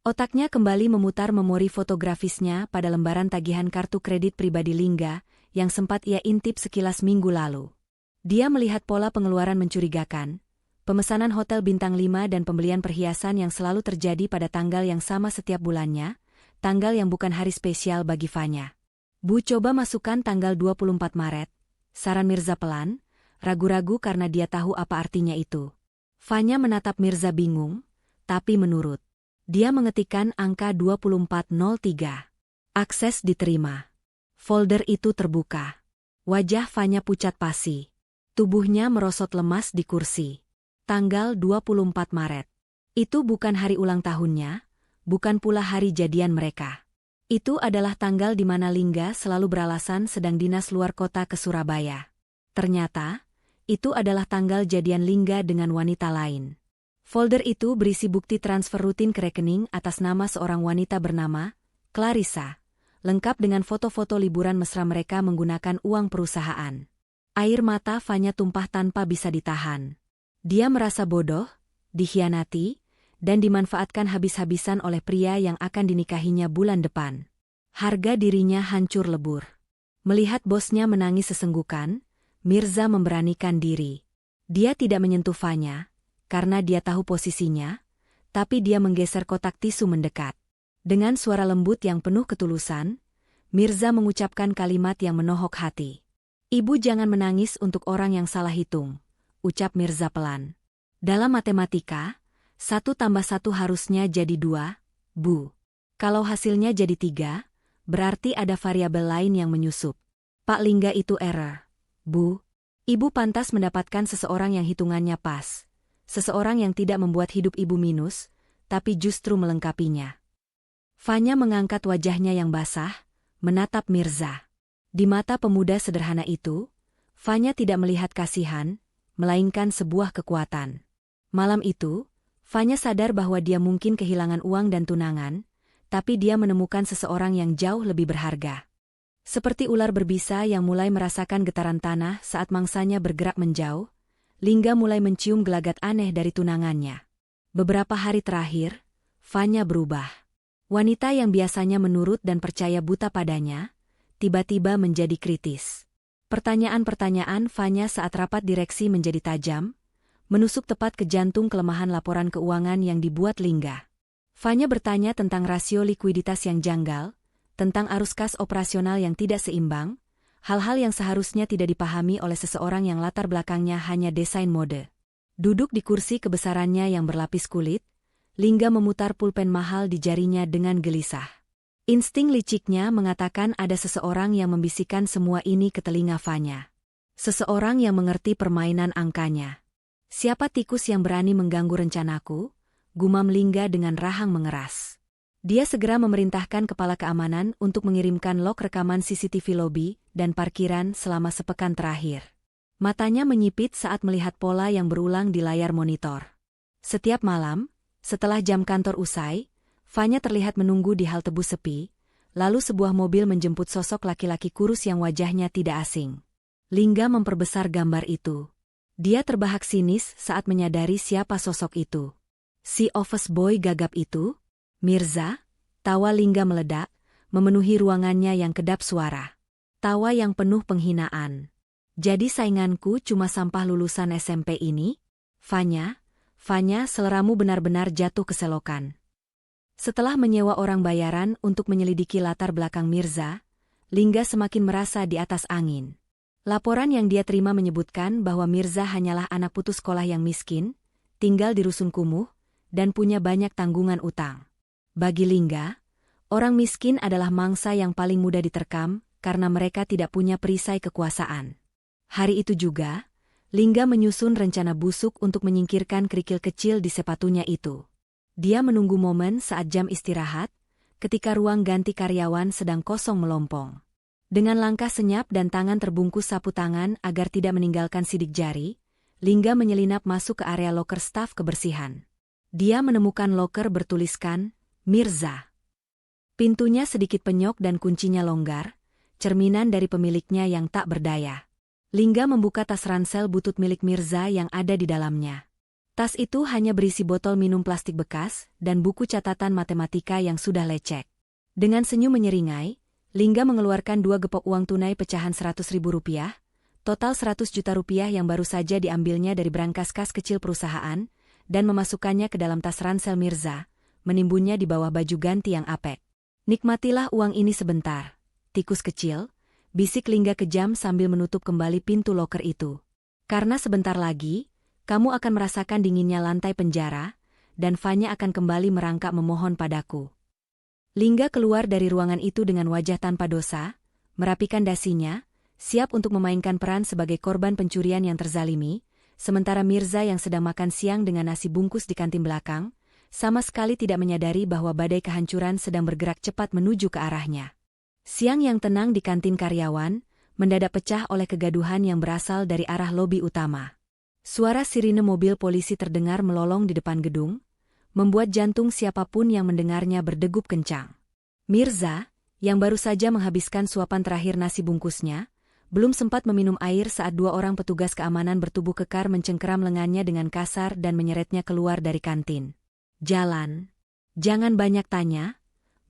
Otaknya kembali memutar memori fotografisnya pada lembaran tagihan kartu kredit pribadi Lingga yang sempat ia intip sekilas minggu lalu. Dia melihat pola pengeluaran mencurigakan, pemesanan hotel bintang 5 dan pembelian perhiasan yang selalu terjadi pada tanggal yang sama setiap bulannya, tanggal yang bukan hari spesial bagi Fanya. Bu, coba masukkan tanggal 24 Maret, saran Mirza pelan, ragu-ragu karena dia tahu apa artinya itu. Fanya menatap Mirza bingung, tapi menurut. Dia mengetikkan angka 2403. Akses diterima. Folder itu terbuka. Wajah Fanya pucat pasi. Tubuhnya merosot lemas di kursi. Tanggal 24 Maret. Itu bukan hari ulang tahunnya, bukan pula hari jadian mereka. Itu adalah tanggal di mana Lingga selalu beralasan sedang dinas luar kota ke Surabaya. Ternyata, itu adalah tanggal jadian Lingga dengan wanita lain. Folder itu berisi bukti transfer rutin ke rekening atas nama seorang wanita bernama Clarissa, lengkap dengan foto-foto liburan mesra mereka menggunakan uang perusahaan. Air mata Fanya tumpah tanpa bisa ditahan. Dia merasa bodoh, dikhianati, dan dimanfaatkan habis-habisan oleh pria yang akan dinikahinya bulan depan. Harga dirinya hancur lebur. Melihat bosnya menangis sesenggukan, Mirza memberanikan diri. Dia tidak menyentuh Fanya, karena dia tahu posisinya, tapi dia menggeser kotak tisu mendekat. Dengan suara lembut yang penuh ketulusan, Mirza mengucapkan kalimat yang menohok hati. Ibu jangan menangis untuk orang yang salah hitung, ucap Mirza pelan. Dalam matematika, 1 tambah 1 harusnya jadi 2, Bu. Kalau hasilnya jadi 3, berarti ada variabel lain yang menyusup. Pak Lingga itu error, Bu. Ibu pantas mendapatkan seseorang yang hitungannya pas. Seseorang yang tidak membuat hidup ibu minus, tapi justru melengkapinya. Fanya mengangkat wajahnya yang basah, menatap Mirza. Di mata pemuda sederhana itu, Fanya tidak melihat kasihan, melainkan sebuah kekuatan. Malam itu, Fanya sadar bahwa dia mungkin kehilangan uang dan tunangan, tapi dia menemukan seseorang yang jauh lebih berharga. Seperti ular berbisa yang mulai merasakan getaran tanah saat mangsanya bergerak menjauh, Lingga mulai mencium gelagat aneh dari tunangannya. Beberapa hari terakhir, Fanya berubah. Wanita yang biasanya menurut dan percaya buta padanya, tiba-tiba menjadi kritis. Pertanyaan-pertanyaan Fanya saat rapat direksi menjadi tajam, menusuk tepat ke jantung kelemahan laporan keuangan yang dibuat Lingga. Fanya bertanya tentang rasio likuiditas yang janggal, tentang arus kas operasional yang tidak seimbang, hal-hal yang seharusnya tidak dipahami oleh seseorang yang latar belakangnya hanya desain mode. Duduk di kursi kebesarannya yang berlapis kulit, Lingga memutar pulpen mahal di jarinya dengan gelisah. Insting liciknya mengatakan ada seseorang yang membisikkan semua ini ke telinga Fanya. Seseorang yang mengerti permainan angkanya. Siapa tikus yang berani mengganggu rencanaku? Gumam Lingga dengan rahang mengeras. Dia segera memerintahkan kepala keamanan untuk mengirimkan log rekaman CCTV lobi dan parkiran selama sepekan terakhir. Matanya menyipit saat melihat pola yang berulang di layar monitor. Setiap malam, setelah jam kantor usai, Fanya terlihat menunggu di halte bus sepi, lalu sebuah mobil menjemput sosok laki-laki kurus yang wajahnya tidak asing. Lingga memperbesar gambar itu. Dia terbahak sinis saat menyadari siapa sosok itu. Si office boy gagap itu? Mirza, tawa Lingga meledak, memenuhi ruangannya yang kedap suara. Tawa yang penuh penghinaan. Jadi sainganku cuma sampah lulusan SMP ini? Fanya, seleramu benar-benar jatuh ke selokan. Setelah menyewa orang bayaran untuk menyelidiki latar belakang Mirza, Lingga semakin merasa di atas angin. Laporan yang dia terima menyebutkan bahwa Mirza hanyalah anak putus sekolah yang miskin, tinggal di rusun kumuh, dan punya banyak tanggungan utang. Bagi Lingga, orang miskin adalah mangsa yang paling mudah diterkam karena mereka tidak punya perisai kekuasaan. Hari itu juga, Lingga menyusun rencana busuk untuk menyingkirkan kerikil kecil di sepatunya itu. Dia menunggu momen saat jam istirahat, ketika ruang ganti karyawan sedang kosong melompong. Dengan langkah senyap dan tangan terbungkus sapu tangan agar tidak meninggalkan sidik jari, Lingga menyelinap masuk ke area loker staf kebersihan. Dia menemukan loker bertuliskan Mirza. Pintunya sedikit penyok dan kuncinya longgar, cerminan dari pemiliknya yang tak berdaya. Lingga membuka tas ransel butut milik Mirza yang ada di dalamnya. Tas itu hanya berisi botol minum plastik bekas dan buku catatan matematika yang sudah lecek. Dengan senyum menyeringai, Lingga mengeluarkan 2 gepok uang tunai pecahan Rp100.000, total Rp100 juta yang baru saja diambilnya dari brankas kas kecil perusahaan, dan memasukkannya ke dalam tas ransel Mirza, menimbunnya di bawah baju ganti yang apek. Nikmatilah uang ini sebentar, tikus kecil, bisik Lingga kejam sambil menutup kembali pintu loker itu. Karena sebentar lagi, kamu akan merasakan dinginnya lantai penjara, dan Fanya akan kembali merangkak memohon padaku. Lingga keluar dari ruangan itu dengan wajah tanpa dosa, merapikan dasinya, siap untuk memainkan peran sebagai korban pencurian yang terzalimi, sementara Mirza yang sedang makan siang dengan nasi bungkus di kantin belakang, sama sekali tidak menyadari bahwa badai kehancuran sedang bergerak cepat menuju ke arahnya. Siang yang tenang di kantin karyawan, mendadak pecah oleh kegaduhan yang berasal dari arah lobi utama. Suara sirine mobil polisi terdengar melolong di depan gedung, membuat jantung siapapun yang mendengarnya berdegup kencang. Mirza, yang baru saja menghabiskan suapan terakhir nasi bungkusnya, belum sempat meminum air saat 2 orang petugas keamanan bertubuh kekar mencengkeram lengannya dengan kasar dan menyeretnya keluar dari kantin. Jalan. Jangan banyak tanya,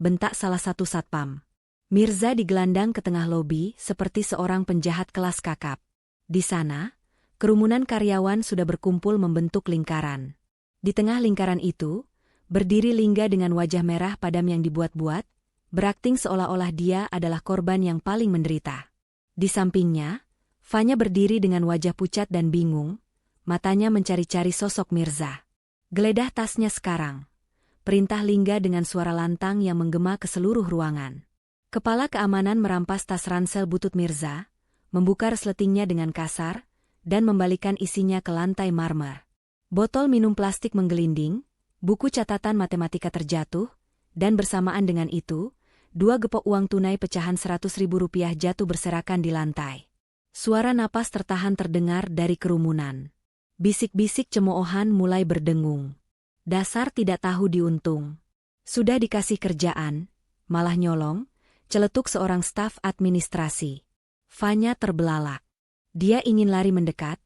bentak salah satu satpam. Mirza digelandang ke tengah lobi seperti seorang penjahat kelas kakap. Di sana, kerumunan karyawan sudah berkumpul membentuk lingkaran. Di tengah lingkaran itu, berdiri Lingga dengan wajah merah padam yang dibuat-buat, berakting seolah-olah dia adalah korban yang paling menderita. Di sampingnya, Fanya berdiri dengan wajah pucat dan bingung, matanya mencari-cari sosok Mirza. Geledah tasnya sekarang, perintah Lingga dengan suara lantang yang menggema ke seluruh ruangan. Kepala keamanan merampas tas ransel butut Mirza, membuka resletingnya dengan kasar, dan membalikan isinya ke lantai marmer. Botol minum plastik menggelinding, buku catatan matematika terjatuh, dan bersamaan dengan itu, 2 gepok uang tunai pecahan Rp100.000 jatuh berserakan di lantai. Suara napas tertahan terdengar dari kerumunan. Bisik-bisik cemoohan mulai berdengung. Dasar tidak tahu diuntung. Sudah dikasih kerjaan, malah nyolong, celetuk seorang staf administrasi. Fanya terbelalak. Dia ingin lari mendekat,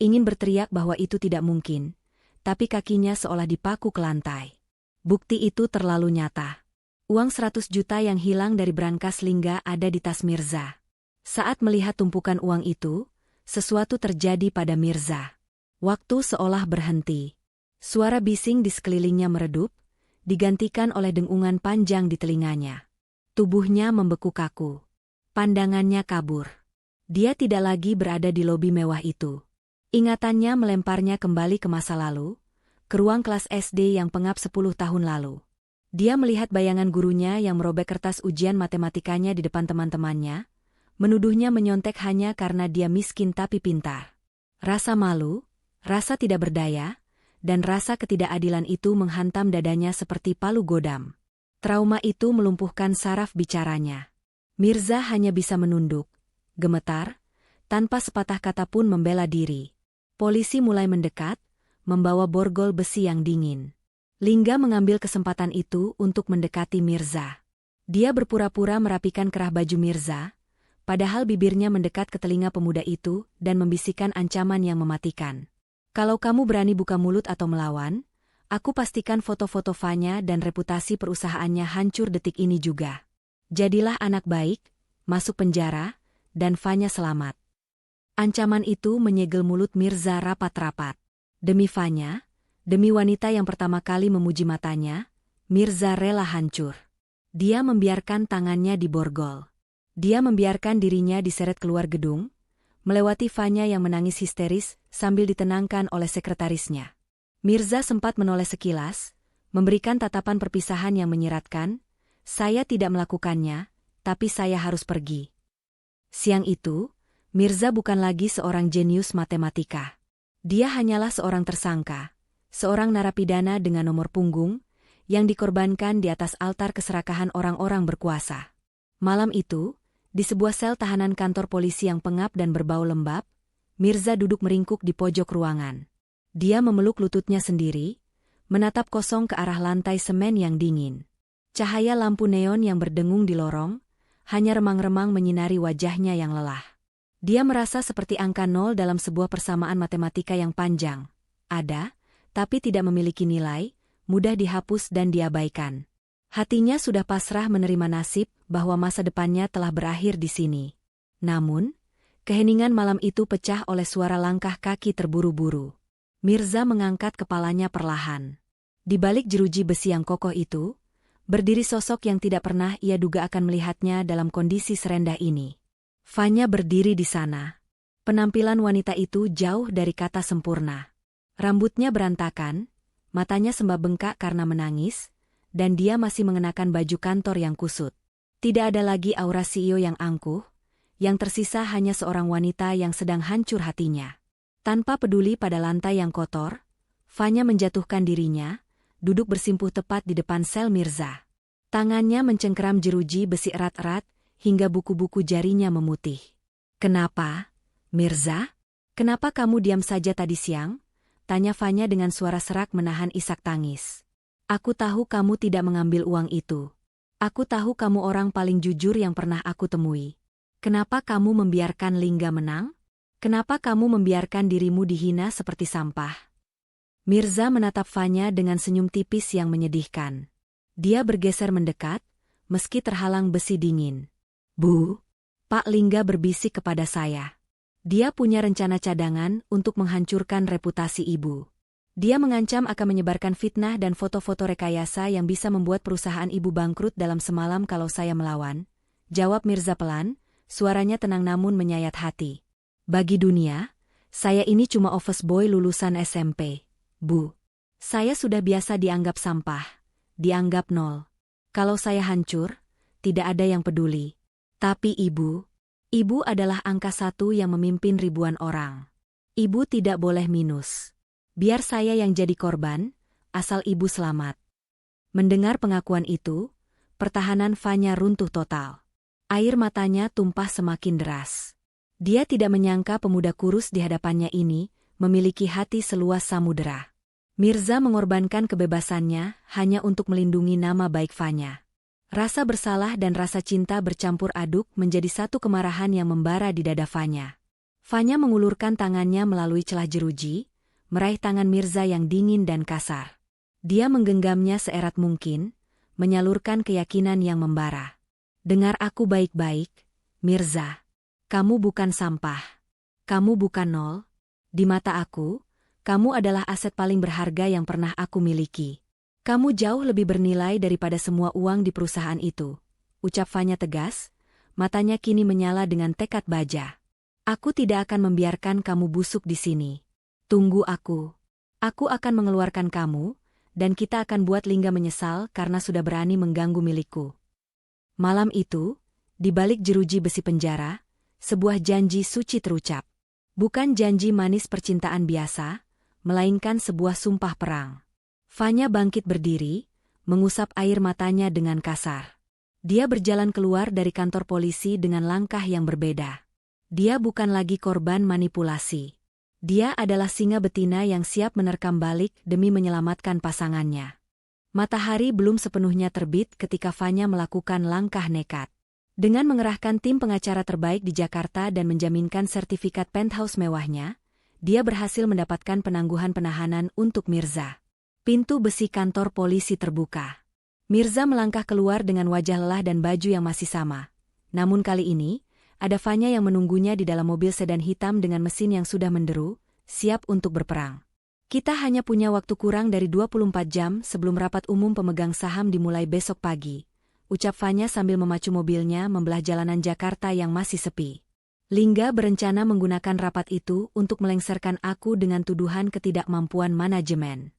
ingin berteriak bahwa itu tidak mungkin, tapi kakinya seolah dipaku ke lantai. Bukti itu terlalu nyata. Uang 100 juta yang hilang dari brankas Lingga ada di tas Mirza. Saat melihat tumpukan uang itu, sesuatu terjadi pada Mirza. Waktu seolah berhenti. Suara bising di sekelilingnya meredup, digantikan oleh dengungan panjang di telinganya. Tubuhnya membeku kaku. Pandangannya kabur. Dia tidak lagi berada di lobi mewah itu. Ingatannya melemparnya kembali ke masa lalu, ke ruang kelas SD yang pengap 10 tahun lalu. Dia melihat bayangan gurunya yang merobek kertas ujian matematikanya di depan teman-temannya, menuduhnya menyontek hanya karena dia miskin tapi pintar. Rasa malu, rasa tidak berdaya, dan rasa ketidakadilan itu menghantam dadanya seperti palu godam. Trauma itu melumpuhkan saraf bicaranya. Mirza hanya bisa menunduk, gemetar, tanpa sepatah kata pun membela diri. Polisi mulai mendekat, membawa borgol besi yang dingin. Lingga mengambil kesempatan itu untuk mendekati Mirza. Dia berpura-pura merapikan kerah baju Mirza, padahal bibirnya mendekat ke telinga pemuda itu dan membisikkan ancaman yang mematikan. Kalau kamu berani buka mulut atau melawan, aku pastikan foto-foto Fanya dan reputasi perusahaannya hancur detik ini juga. Jadilah anak baik, masuk penjara, dan Fanya selamat. Ancaman itu menyegel mulut Mirza rapat-rapat. Demi Fanya, demi wanita yang pertama kali memuji matanya, Mirza rela hancur. Dia membiarkan tangannya diborgol. Dia membiarkan dirinya diseret keluar gedung, melewati Fanya yang menangis histeris sambil ditenangkan oleh sekretarisnya. Mirza sempat menoleh sekilas, memberikan tatapan perpisahan yang menyiratkan, "Saya tidak melakukannya, tapi saya harus pergi." Siang itu, Mirza bukan lagi seorang jenius matematika. Dia hanyalah seorang tersangka, seorang narapidana dengan nomor punggung, yang dikorbankan di atas altar keserakahan orang-orang berkuasa. Malam itu, di sebuah sel tahanan kantor polisi yang pengap dan berbau lembab, Mirza duduk meringkuk di pojok ruangan. Dia memeluk lututnya sendiri, menatap kosong ke arah lantai semen yang dingin. Cahaya lampu neon yang berdengung di lorong, hanya remang-remang menyinari wajahnya yang lelah. Dia merasa seperti angka 0 dalam sebuah persamaan matematika yang panjang. Ada, tapi tidak memiliki nilai, mudah dihapus dan diabaikan. Hatinya sudah pasrah menerima nasib bahwa masa depannya telah berakhir di sini. Namun, keheningan malam itu pecah oleh suara langkah kaki terburu-buru. Mirza mengangkat kepalanya perlahan. Di balik jeruji besi yang kokoh itu, berdiri sosok yang tidak pernah ia duga akan melihatnya dalam kondisi serendah ini. Fanya berdiri di sana. Penampilan wanita itu jauh dari kata sempurna. Rambutnya berantakan, matanya sembab bengkak karena menangis, dan dia masih mengenakan baju kantor yang kusut. Tidak ada lagi aura CEO yang angkuh, yang tersisa hanya seorang wanita yang sedang hancur hatinya. Tanpa peduli pada lantai yang kotor, Fanya menjatuhkan dirinya, duduk bersimpuh tepat di depan sel Mirza. Tangannya mencengkeram jeruji besi erat-erat, hingga buku-buku jarinya memutih. "Kenapa, Mirza? Kenapa kamu diam saja tadi siang?" tanya Fanya dengan suara serak menahan isak tangis. "Aku tahu kamu tidak mengambil uang itu. Aku tahu kamu orang paling jujur yang pernah aku temui. Kenapa kamu membiarkan Lingga menang? Kenapa kamu membiarkan dirimu dihina seperti sampah?" Mirza menatap Fanya dengan senyum tipis yang menyedihkan. Dia bergeser mendekat, meski terhalang besi dingin. "Bu, Pak Lingga berbisik kepada saya. Dia punya rencana cadangan untuk menghancurkan reputasi ibu. Dia mengancam akan menyebarkan fitnah dan foto-foto rekayasa yang bisa membuat perusahaan ibu bangkrut dalam semalam kalau saya melawan," jawab Mirza pelan, suaranya tenang namun menyayat hati. "Bagi dunia, saya ini cuma office boy lulusan SMP, Bu. Saya sudah biasa dianggap sampah, dianggap nol. Kalau saya hancur, tidak ada yang peduli. Tapi ibu adalah angka 1 yang memimpin ribuan orang. Ibu tidak boleh minus. Biar saya yang jadi korban, asal ibu selamat." Mendengar pengakuan itu, pertahanan Fanya runtuh total. Air matanya tumpah semakin deras. Dia tidak menyangka pemuda kurus di hadapannya ini memiliki hati seluas samudera. Mirza mengorbankan kebebasannya hanya untuk melindungi nama baik Fanya. Rasa bersalah dan rasa cinta bercampur aduk menjadi satu kemarahan yang membara di dada Fanya. Fanya mengulurkan tangannya melalui celah jeruji, meraih tangan Mirza yang dingin dan kasar. Dia menggenggamnya seerat mungkin, menyalurkan keyakinan yang membara. "Dengar aku baik-baik, Mirza. Kamu bukan sampah. Kamu bukan nol. Di mata aku, kamu adalah aset paling berharga yang pernah aku miliki. Kamu jauh lebih bernilai daripada semua uang di perusahaan itu," ucap Fanya tegas, matanya kini menyala dengan tekad baja. "Aku tidak akan membiarkan kamu busuk di sini. Tunggu aku. Aku akan mengeluarkan kamu, dan kita akan buat Lingga menyesal karena sudah berani mengganggu milikku." Malam itu, di balik jeruji besi penjara, sebuah janji suci terucap. Bukan janji manis percintaan biasa, melainkan sebuah sumpah perang. Fanya bangkit berdiri, mengusap air matanya dengan kasar. Dia berjalan keluar dari kantor polisi dengan langkah yang berbeda. Dia bukan lagi korban manipulasi. Dia adalah singa betina yang siap menerkam balik demi menyelamatkan pasangannya. Matahari belum sepenuhnya terbit ketika Fanya melakukan langkah nekat. Dengan mengerahkan tim pengacara terbaik di Jakarta dan menjaminkan sertifikat penthouse mewahnya, dia berhasil mendapatkan penangguhan penahanan untuk Mirza. Pintu besi kantor polisi terbuka. Mirza melangkah keluar dengan wajah lelah dan baju yang masih sama. Namun kali ini, ada Fanya yang menunggunya di dalam mobil sedan hitam dengan mesin yang sudah menderu, siap untuk berperang. "Kita hanya punya waktu kurang dari 24 jam sebelum rapat umum pemegang saham dimulai besok pagi," ucap Fanya sambil memacu mobilnya membelah jalanan Jakarta yang masih sepi. "Lingga berencana menggunakan rapat itu untuk melengsarkan aku dengan tuduhan ketidakmampuan manajemen.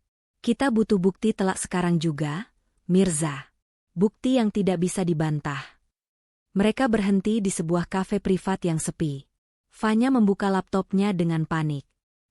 Kita butuh bukti telak sekarang juga, Mirza. Bukti yang tidak bisa dibantah." Mereka berhenti di sebuah kafe privat yang sepi. Fanya membuka laptopnya dengan panik.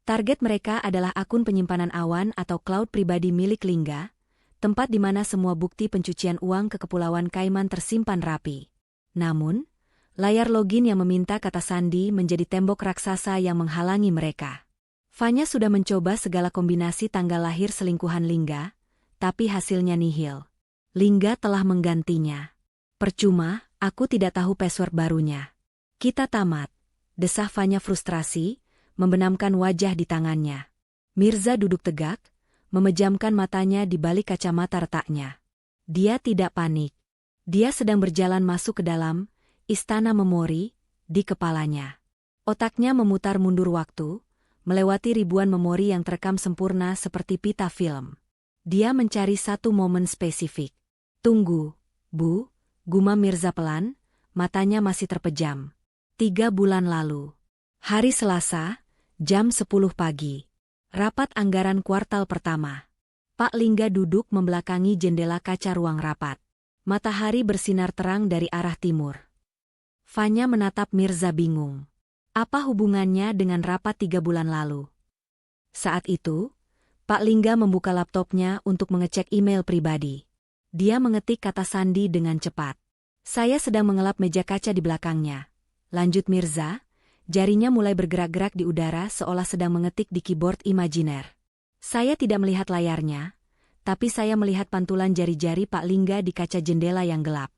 Target mereka adalah akun penyimpanan awan atau cloud pribadi milik Lingga, tempat di mana semua bukti pencucian uang ke Kepulauan Kaiman tersimpan rapi. Namun, layar login yang meminta kata sandi menjadi tembok raksasa yang menghalangi mereka. Fanya sudah mencoba segala kombinasi tanggal lahir selingkuhan Lingga, tapi hasilnya nihil. Lingga telah menggantinya. "Percuma, Aku tidak tahu password barunya. Kita tamat, desah Fanya frustrasi, membenamkan wajah di tangannya. Mirza duduk tegak, memejamkan matanya di balik kacamata retaknya. Dia tidak panik. Dia sedang berjalan masuk ke dalam istana memori di kepalanya. Otaknya memutar mundur waktu, melewati ribuan memori yang terekam sempurna seperti pita film. Dia mencari satu momen spesifik. Tunggu, Bu, gumam Mirza pelan, matanya masih terpejam. 3 bulan lalu. Hari Selasa, jam 10 pagi. Rapat anggaran kuartal pertama. Pak Lingga duduk membelakangi jendela kaca ruang rapat. Matahari bersinar terang dari arah timur. Fanya menatap Mirza bingung. Apa hubungannya dengan rapat 3 bulan lalu? Saat itu, Pak Lingga membuka laptopnya untuk mengecek email pribadi. Dia mengetik kata sandi dengan cepat. Saya sedang mengelap meja kaca di belakangnya. Lanjut Mirza, jarinya mulai bergerak-gerak di udara seolah sedang mengetik di keyboard imajiner. Saya tidak melihat layarnya, tapi saya melihat pantulan jari-jari Pak Lingga di kaca jendela yang gelap.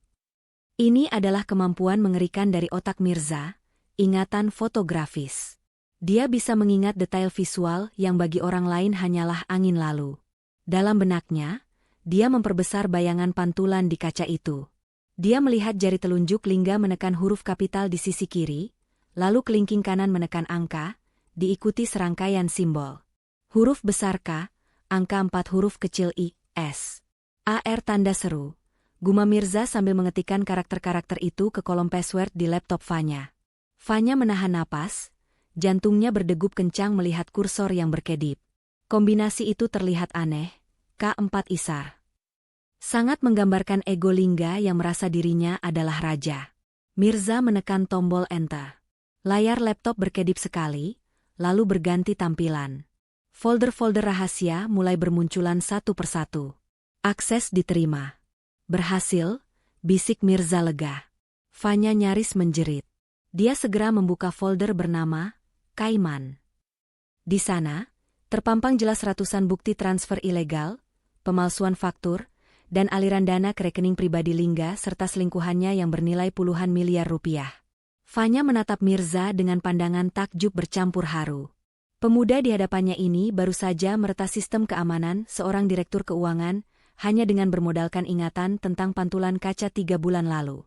Ini adalah kemampuan mengerikan dari otak Mirza, ingatan fotografis. Dia bisa mengingat detail visual yang bagi orang lain hanyalah angin lalu. Dalam benaknya, dia memperbesar bayangan pantulan di kaca itu. Dia melihat jari telunjuk Lingga menekan huruf kapital di sisi kiri, lalu kelingking kanan menekan angka, diikuti serangkaian simbol. Huruf besar K, angka 4 huruf kecil I, S. AR tanda seru. Gumam Mirza sambil mengetikkan karakter-karakter itu ke kolom password di laptop Fanya. Fanya menahan napas, jantungnya berdegup kencang melihat kursor yang berkedip. Kombinasi itu terlihat aneh, K4 Isar. Sangat menggambarkan ego Lingga yang merasa dirinya adalah raja. Mirza menekan tombol enter. Layar laptop berkedip sekali, lalu berganti tampilan. Folder-folder rahasia mulai bermunculan satu persatu. Akses diterima. Berhasil, bisik Mirza lega. Fanya nyaris menjerit. Dia segera membuka folder bernama Kaiman. Di sana, terpampang jelas ratusan bukti transfer ilegal, pemalsuan faktur, dan aliran dana ke rekening pribadi Lingga serta selingkuhannya yang bernilai puluhan miliar rupiah. Fanya menatap Mirza dengan pandangan takjub bercampur haru. Pemuda di hadapannya ini baru saja meretas sistem keamanan seorang direktur keuangan hanya dengan bermodalkan ingatan tentang pantulan kaca 3 bulan lalu.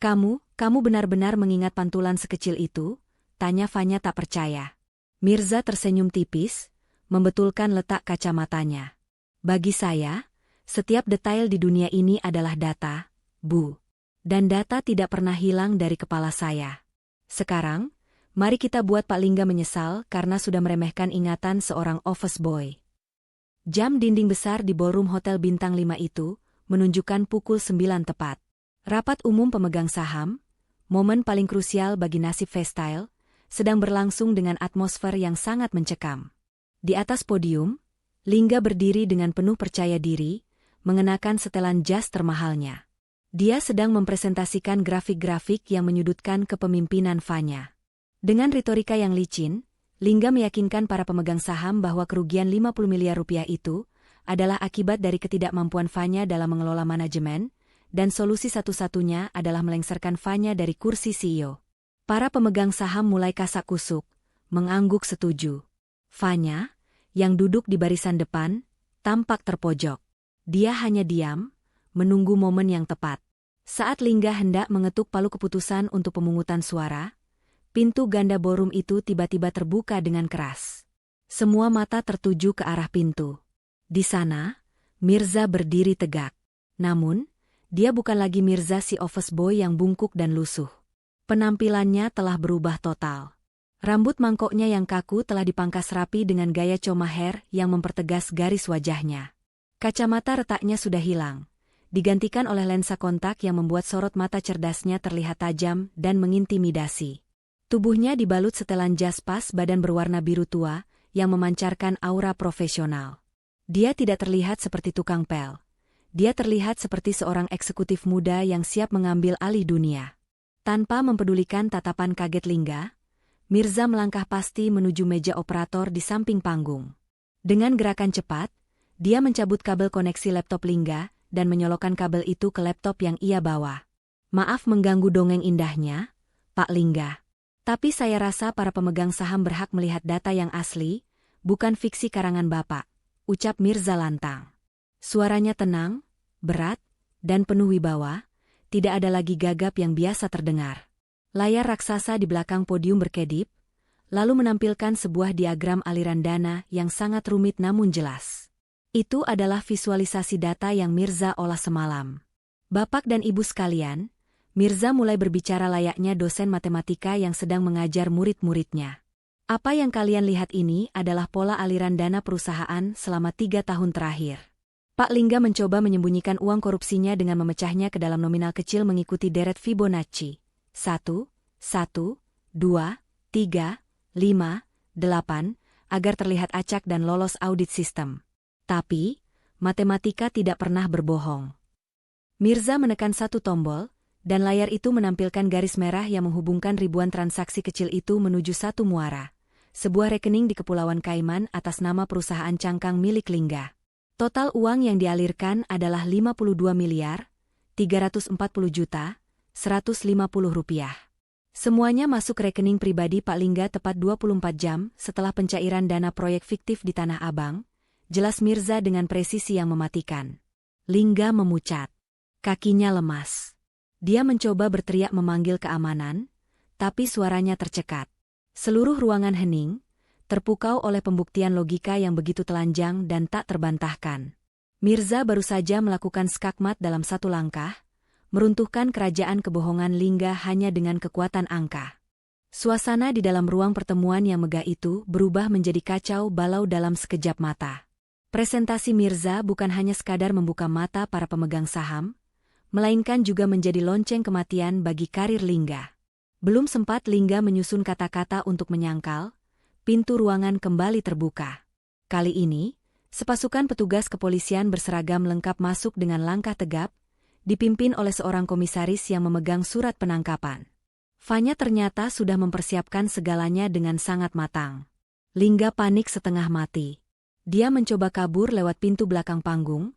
Kamu benar-benar mengingat pantulan sekecil itu? Tanya Fanya tak percaya. Mirza tersenyum tipis, membetulkan letak kacamatanya. Bagi saya, setiap detail di dunia ini adalah data, Bu. Dan data tidak pernah hilang dari kepala saya. Sekarang, mari kita buat Pak Lingga menyesal karena sudah meremehkan ingatan seorang office boy. Jam dinding besar di ballroom Hotel Bintang 5 itu menunjukkan pukul 9 tepat. Rapat umum pemegang saham, momen paling krusial bagi nasib Festyle, sedang berlangsung dengan atmosfer yang sangat mencekam. Di atas podium, Lingga berdiri dengan penuh percaya diri, mengenakan setelan jas termahalnya. Dia sedang mempresentasikan grafik-grafik yang menyudutkan kepemimpinan Fanya. Dengan retorika yang licin, Lingga meyakinkan para pemegang saham bahwa kerugian 50 miliar rupiah itu adalah akibat dari ketidakmampuan Fanya dalam mengelola manajemen, dan solusi satu-satunya adalah melengsarkan Fanya dari kursi CEO. Para pemegang saham mulai kasak-kusuk, mengangguk setuju. Fanya, yang duduk di barisan depan, tampak terpojok. Dia hanya diam, menunggu momen yang tepat. Saat Lingga hendak mengetuk palu keputusan untuk pemungutan suara, pintu ganda ballroom itu tiba-tiba terbuka dengan keras. Semua mata tertuju ke arah pintu. Di sana, Mirza berdiri tegak. Namun, dia bukan lagi Mirza si office boy yang bungkuk dan lusuh. Penampilannya telah berubah total. Rambut mangkoknya yang kaku telah dipangkas rapi dengan gaya coma hair yang mempertegas garis wajahnya. Kacamata retaknya sudah hilang, digantikan oleh lensa kontak yang membuat sorot mata cerdasnya terlihat tajam dan mengintimidasi. Tubuhnya dibalut setelan jas pas badan berwarna biru tua yang memancarkan aura profesional. Dia tidak terlihat seperti tukang pel. Dia terlihat seperti seorang eksekutif muda yang siap mengambil alih dunia. Tanpa mempedulikan tatapan kaget Lingga, Mirza melangkah pasti menuju meja operator di samping panggung. Dengan gerakan cepat, dia mencabut kabel koneksi laptop Lingga dan menyolokkan kabel itu ke laptop yang ia bawa. Maaf mengganggu dongeng indahnya, Pak Lingga. Tapi saya rasa para pemegang saham berhak melihat data yang asli, bukan fiksi karangan Bapak, ucap Mirza lantang. Suaranya tenang, berat, dan penuh wibawa, tidak ada lagi gagap yang biasa terdengar. Layar raksasa di belakang podium berkedip, lalu menampilkan sebuah diagram aliran dana yang sangat rumit namun jelas. Itu adalah visualisasi data yang Mirza olah semalam. Bapak dan Ibu sekalian, Mirza mulai berbicara layaknya dosen matematika yang sedang mengajar murid-muridnya. Apa yang kalian lihat ini adalah pola aliran dana perusahaan selama 3 tahun terakhir. Pak Lingga mencoba menyembunyikan uang korupsinya dengan memecahnya ke dalam nominal kecil mengikuti deret Fibonacci. 1, 1, 2, 3, 5, 8, agar terlihat acak dan lolos audit sistem. Tapi, matematika tidak pernah berbohong. Mirza menekan satu tombol, dan layar itu menampilkan garis merah yang menghubungkan ribuan transaksi kecil itu menuju satu muara. Sebuah rekening di Kepulauan Kaiman atas nama perusahaan cangkang milik Lingga. Total uang yang dialirkan adalah 52 miliar, 340 juta, 150 rupiah. Semuanya masuk rekening pribadi Pak Lingga tepat 24 jam setelah pencairan dana proyek fiktif di Tanah Abang, jelas Mirza dengan presisi yang mematikan. Lingga memucat. Kakinya lemas. Dia mencoba berteriak memanggil keamanan, tapi suaranya tercekat. Seluruh ruangan hening, terpukau oleh pembuktian logika yang begitu telanjang dan tak terbantahkan. Mirza baru saja melakukan skakmat dalam satu langkah, meruntuhkan kerajaan kebohongan Lingga hanya dengan kekuatan angka. Suasana di dalam ruang pertemuan yang megah itu berubah menjadi kacau balau dalam sekejap mata. Presentasi Mirza bukan hanya sekadar membuka mata para pemegang saham, melainkan juga menjadi lonceng kematian bagi karir Lingga. Belum sempat Lingga menyusun kata-kata untuk menyangkal, pintu ruangan kembali terbuka. Kali ini, sepasukan petugas kepolisian berseragam lengkap masuk dengan langkah tegap, dipimpin oleh seorang komisaris yang memegang surat penangkapan. Fanya ternyata sudah mempersiapkan segalanya dengan sangat matang. Lingga panik setengah mati. Dia mencoba kabur lewat pintu belakang panggung,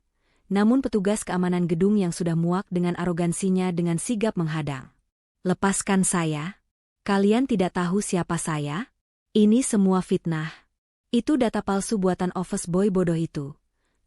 namun petugas keamanan gedung yang sudah muak dengan arogansinya dengan sigap menghadang. "Lepaskan saya. Kalian tidak tahu siapa saya? Ini semua fitnah. Itu data palsu buatan office boy bodoh itu,"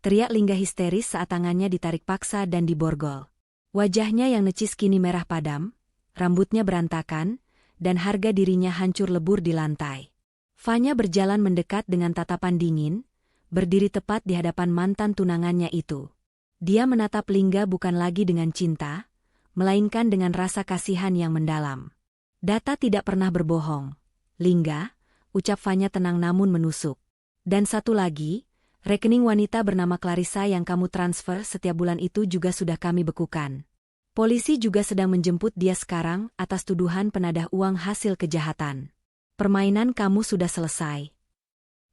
teriak Lingga histeris saat tangannya ditarik paksa dan diborgol. Wajahnya yang necis kini merah padam, rambutnya berantakan, dan harga dirinya hancur lebur di lantai. Fanya berjalan mendekat dengan tatapan dingin, berdiri tepat di hadapan mantan tunangannya itu. Dia menatap Lingga bukan lagi dengan cinta, melainkan dengan rasa kasihan yang mendalam. "Data tidak pernah berbohong, Lingga," ucap Fanya tenang namun menusuk. "Dan satu lagi, rekening wanita bernama Clarissa yang kamu transfer setiap bulan itu juga sudah kami bekukan. Polisi juga sedang menjemput dia sekarang atas tuduhan penadah uang hasil kejahatan. Permainan kamu sudah selesai."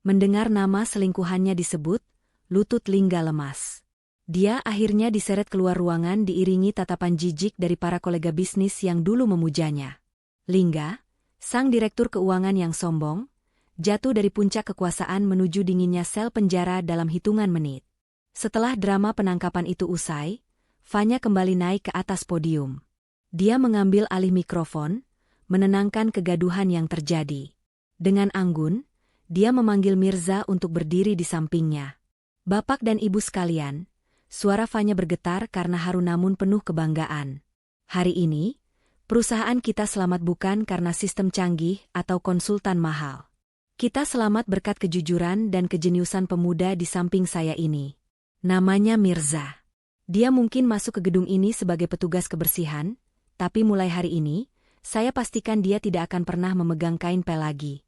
Mendengar nama selingkuhannya disebut, lutut Lingga lemas. Dia akhirnya diseret keluar ruangan diiringi tatapan jijik dari para kolega bisnis yang dulu memujanya. Lingga, sang direktur keuangan yang sombong, jatuh dari puncak kekuasaan menuju dinginnya sel penjara dalam hitungan menit. Setelah drama penangkapan itu usai, Fanya kembali naik ke atas podium. Dia mengambil alih mikrofon, menenangkan kegaduhan yang terjadi. Dengan anggun, dia memanggil Mirza untuk berdiri di sampingnya. "Bapak dan Ibu sekalian," suara Fanya bergetar karena haru namun penuh kebanggaan. "Hari ini, perusahaan kita selamat bukan karena sistem canggih atau konsultan mahal. Kita selamat berkat kejujuran dan kejeniusan pemuda di samping saya ini. Namanya Mirza. Dia mungkin masuk ke gedung ini sebagai petugas kebersihan, tapi mulai hari ini, saya pastikan dia tidak akan pernah memegang kain pel lagi."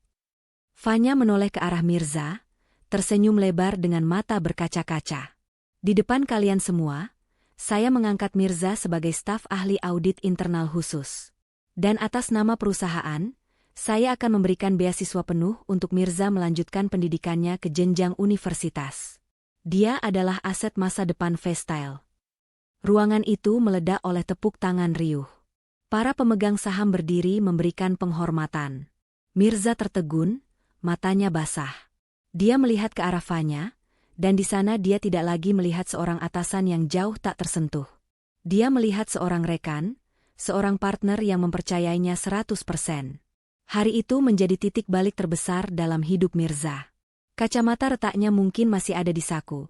Fanya menoleh ke arah Mirza, tersenyum lebar dengan mata berkaca-kaca. "Di depan kalian semua, saya mengangkat Mirza sebagai staf ahli audit internal khusus. Dan atas nama perusahaan, saya akan memberikan beasiswa penuh untuk Mirza melanjutkan pendidikannya ke jenjang universitas. Dia adalah aset masa depan Vestyle." Ruangan itu meledak oleh tepuk tangan riuh. Para pemegang saham berdiri memberikan penghormatan. Mirza tertegun, matanya basah. Dia melihat ke arah Fanya, dan di sana dia tidak lagi melihat seorang atasan yang jauh tak tersentuh. Dia melihat seorang rekan, seorang partner yang mempercayainya 100%. Hari itu menjadi titik balik terbesar dalam hidup Mirza. Kacamata retaknya mungkin masih ada di saku,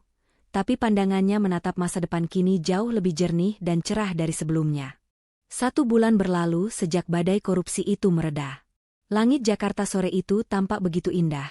tapi pandangannya menatap masa depan kini jauh lebih jernih dan cerah dari sebelumnya. 1 bulan berlalu sejak badai korupsi itu mereda. Langit Jakarta sore itu tampak begitu indah,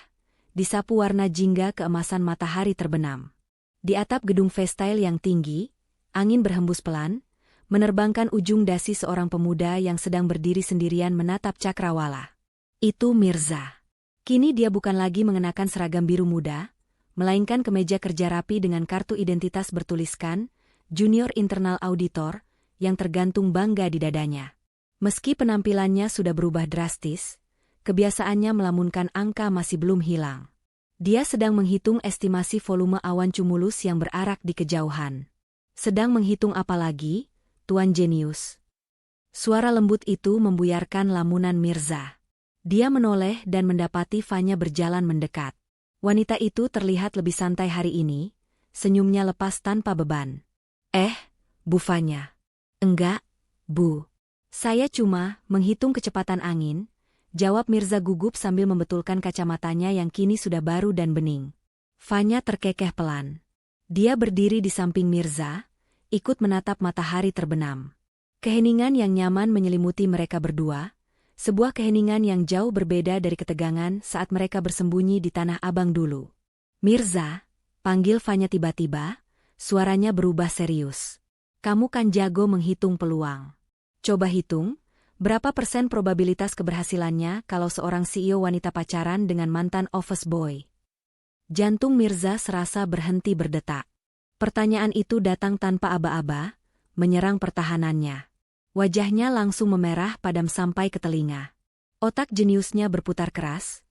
disapu warna jingga keemasan matahari terbenam. Di atap gedung Vestail yang tinggi, angin berhembus pelan, menerbangkan ujung dasi seorang pemuda yang sedang berdiri sendirian menatap cakrawala. Itu Mirza. Kini dia bukan lagi mengenakan seragam biru muda, melainkan kemeja kerja rapi dengan kartu identitas bertuliskan Junior Internal Auditor yang tergantung bangga di dadanya. Meski penampilannya sudah berubah drastis, kebiasaannya melamunkan angka masih belum hilang. Dia sedang menghitung estimasi volume awan cumulus yang berarak di kejauhan. Sedang menghitung apa lagi, Tuan Jenius? Suara lembut itu membuyarkan lamunan Mirza. Dia menoleh dan mendapati Fanya berjalan mendekat. Wanita itu terlihat lebih santai hari ini, senyumnya lepas tanpa beban. Bu Fanya. Enggak, Bu. Saya cuma menghitung kecepatan angin, jawab Mirza gugup sambil membetulkan kacamatanya yang kini sudah baru dan bening. Fanya terkekeh pelan. Dia berdiri di samping Mirza, ikut menatap matahari terbenam. Keheningan yang nyaman menyelimuti mereka berdua, sebuah keheningan yang jauh berbeda dari ketegangan saat mereka bersembunyi di Tanah Abang dulu. Mirza, panggil Fanya tiba-tiba, suaranya berubah serius. Kamu kan jago menghitung peluang. Coba hitung, berapa persen probabilitas keberhasilannya kalau seorang CEO wanita pacaran dengan mantan office boy? Jantung Mirza serasa berhenti berdetak. Pertanyaan itu datang tanpa aba-aba, menyerang pertahanannya. Wajahnya langsung memerah padam sampai ke telinga. Otak jeniusnya berputar keras,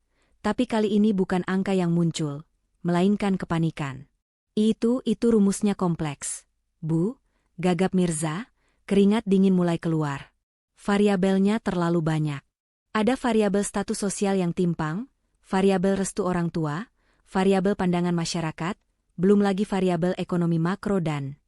tapi kali ini bukan angka yang muncul, melainkan kepanikan. Itu rumusnya kompleks. Bu, gagap Mirza, keringat dingin mulai keluar. Variabelnya terlalu banyak. Ada variabel status sosial yang timpang, variabel restu orang tua, variabel pandangan masyarakat, belum lagi variabel ekonomi makro dan...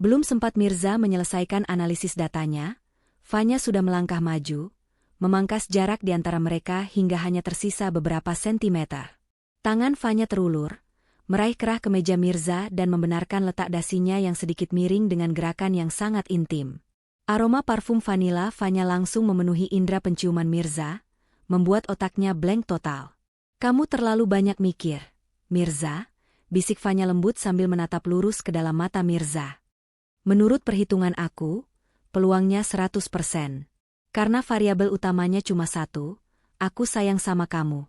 Belum sempat Mirza menyelesaikan analisis datanya, Fanya sudah melangkah maju, memangkas jarak di antara mereka hingga hanya tersisa beberapa sentimeter. Tangan Fanya terulur, meraih kerah kemeja Mirza dan membenarkan letak dasinya yang sedikit miring dengan gerakan yang sangat intim. Aroma parfum vanila Fanya langsung memenuhi indera penciuman Mirza, membuat otaknya blank total. Kamu terlalu banyak mikir, Mirza, bisik Fanya lembut sambil menatap lurus ke dalam mata Mirza. Menurut perhitungan aku, peluangnya 100%. Karena variabel utamanya cuma satu, aku sayang sama kamu.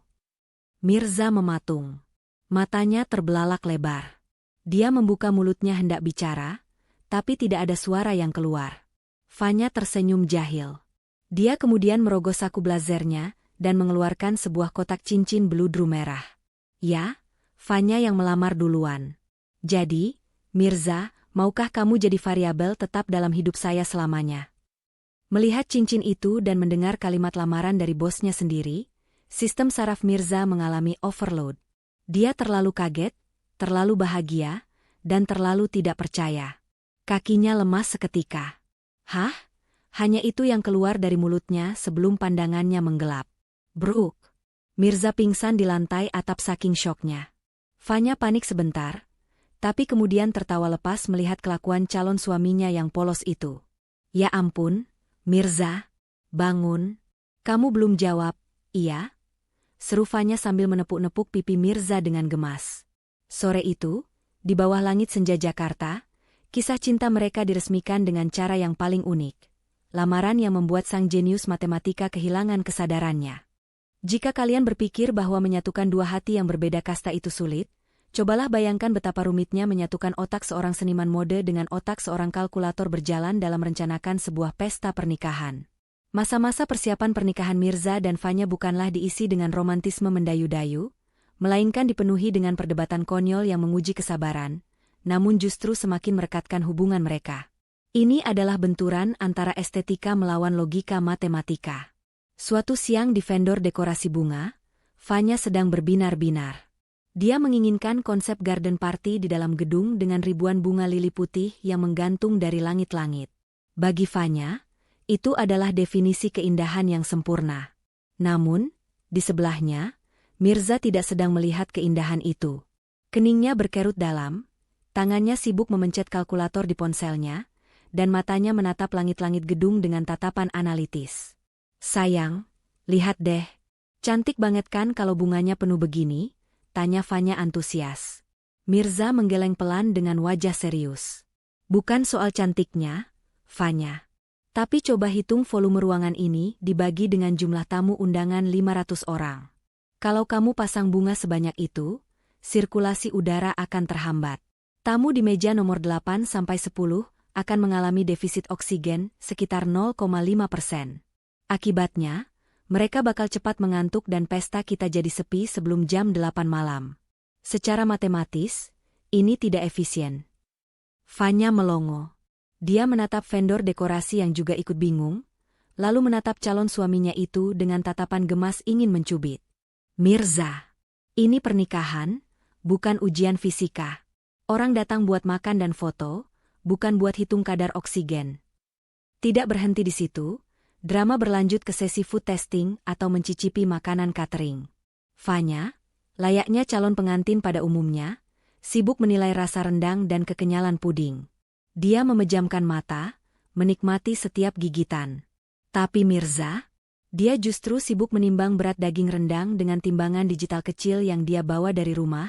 Mirza mematung. Matanya terbelalak lebar. Dia membuka mulutnya hendak bicara, tapi tidak ada suara yang keluar. Fanya tersenyum jahil. Dia kemudian merogoh saku blazernya dan mengeluarkan sebuah kotak cincin beludru merah. Ya, Fanya yang melamar duluan. Jadi, Mirza, maukah kamu jadi variabel tetap dalam hidup saya selamanya? Melihat cincin itu dan mendengar kalimat lamaran dari bosnya sendiri, sistem saraf Mirza mengalami overload. Dia terlalu kaget, terlalu bahagia, dan terlalu tidak percaya. Kakinya lemas seketika. Hah? Hanya itu yang keluar dari mulutnya sebelum pandangannya menggelap. Bruk! Mirza pingsan di lantai atap saking syoknya. Fanya panik sebentar, tapi kemudian tertawa lepas melihat kelakuan calon suaminya yang polos itu. Ya ampun, Mirza, bangun. Kamu belum jawab, iya? Seru Fanya sambil menepuk-nepuk pipi Mirza dengan gemas. Sore itu, di bawah langit senja Jakarta, kisah cinta mereka diresmikan dengan cara yang paling unik. Lamaran yang membuat sang jenius matematika kehilangan kesadarannya. Jika kalian berpikir bahwa menyatukan dua hati yang berbeda kasta itu sulit, cobalah bayangkan betapa rumitnya menyatukan otak seorang seniman mode dengan otak seorang kalkulator berjalan dalam merencanakan sebuah pesta pernikahan. Masa-masa persiapan pernikahan Mirza dan Fanya bukanlah diisi dengan romantisme mendayu-dayu, melainkan dipenuhi dengan perdebatan konyol yang menguji kesabaran, namun justru semakin merekatkan hubungan mereka. Ini adalah benturan antara estetika melawan logika matematika. Suatu siang di vendor dekorasi bunga, Fanya sedang berbinar-binar. Dia menginginkan konsep garden party di dalam gedung dengan ribuan bunga lili putih yang menggantung dari langit-langit. Bagi Fanya, Itu adalah definisi keindahan yang sempurna. Namun, di sebelahnya, Mirza tidak sedang melihat keindahan itu. Keningnya berkerut dalam, tangannya sibuk memencet kalkulator di ponselnya, dan matanya menatap langit-langit gedung dengan tatapan analitis. Sayang, lihat deh. Cantik banget kan kalau bunganya penuh begini? Tanya Fanya antusias. Mirza menggeleng pelan dengan wajah serius. Bukan soal cantiknya, Fanya. Tapi coba hitung volume ruangan ini dibagi dengan jumlah tamu undangan 500 orang. Kalau kamu pasang bunga sebanyak itu, sirkulasi udara akan terhambat. Tamu di meja nomor 8-10 akan mengalami defisit oksigen sekitar 0,5%. Akibatnya, mereka bakal cepat mengantuk dan pesta kita jadi sepi sebelum jam 8 malam. Secara matematis, ini tidak efisien. Fanya melongo. Dia menatap vendor dekorasi yang juga ikut bingung, lalu menatap calon suaminya itu dengan tatapan gemas ingin mencubit. Mirza, ini pernikahan, bukan ujian fisika. Orang datang buat makan dan foto, bukan buat hitung kadar oksigen. Tidak berhenti di situ, drama berlanjut ke sesi food testing atau mencicipi makanan catering. Fanya, layaknya calon pengantin pada umumnya, sibuk menilai rasa rendang dan kekenyalan puding. Dia memejamkan mata, menikmati setiap gigitan. Tapi Mirza, dia justru sibuk menimbang berat daging rendang dengan timbangan digital kecil yang dia bawa dari rumah,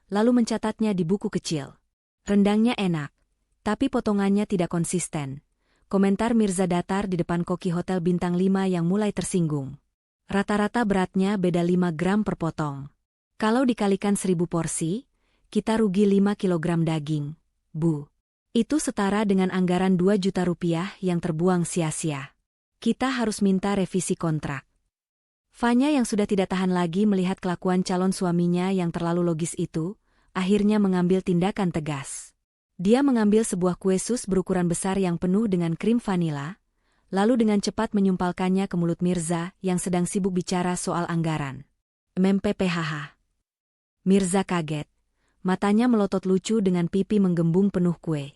lalu mencatatnya di buku kecil. Rendangnya enak, tapi potongannya tidak konsisten. Komentar Mirza datar di depan koki hotel bintang 5 yang mulai tersinggung. Rata-rata beratnya beda 5 gram per potong. Kalau dikalikan 1000 porsi, kita rugi 5 kilogram daging, Bu. Itu setara dengan anggaran 2 juta rupiah yang terbuang sia-sia. Kita harus minta revisi kontrak. Fanya yang sudah tidak tahan lagi melihat kelakuan calon suaminya yang terlalu logis itu, akhirnya mengambil tindakan tegas. Dia mengambil sebuah kue sus berukuran besar yang penuh dengan krim vanila, lalu dengan cepat menyumpalkannya ke mulut Mirza yang sedang sibuk bicara soal anggaran. MMPPHH. Mirza kaget. Matanya melotot lucu dengan pipi menggembung penuh kue.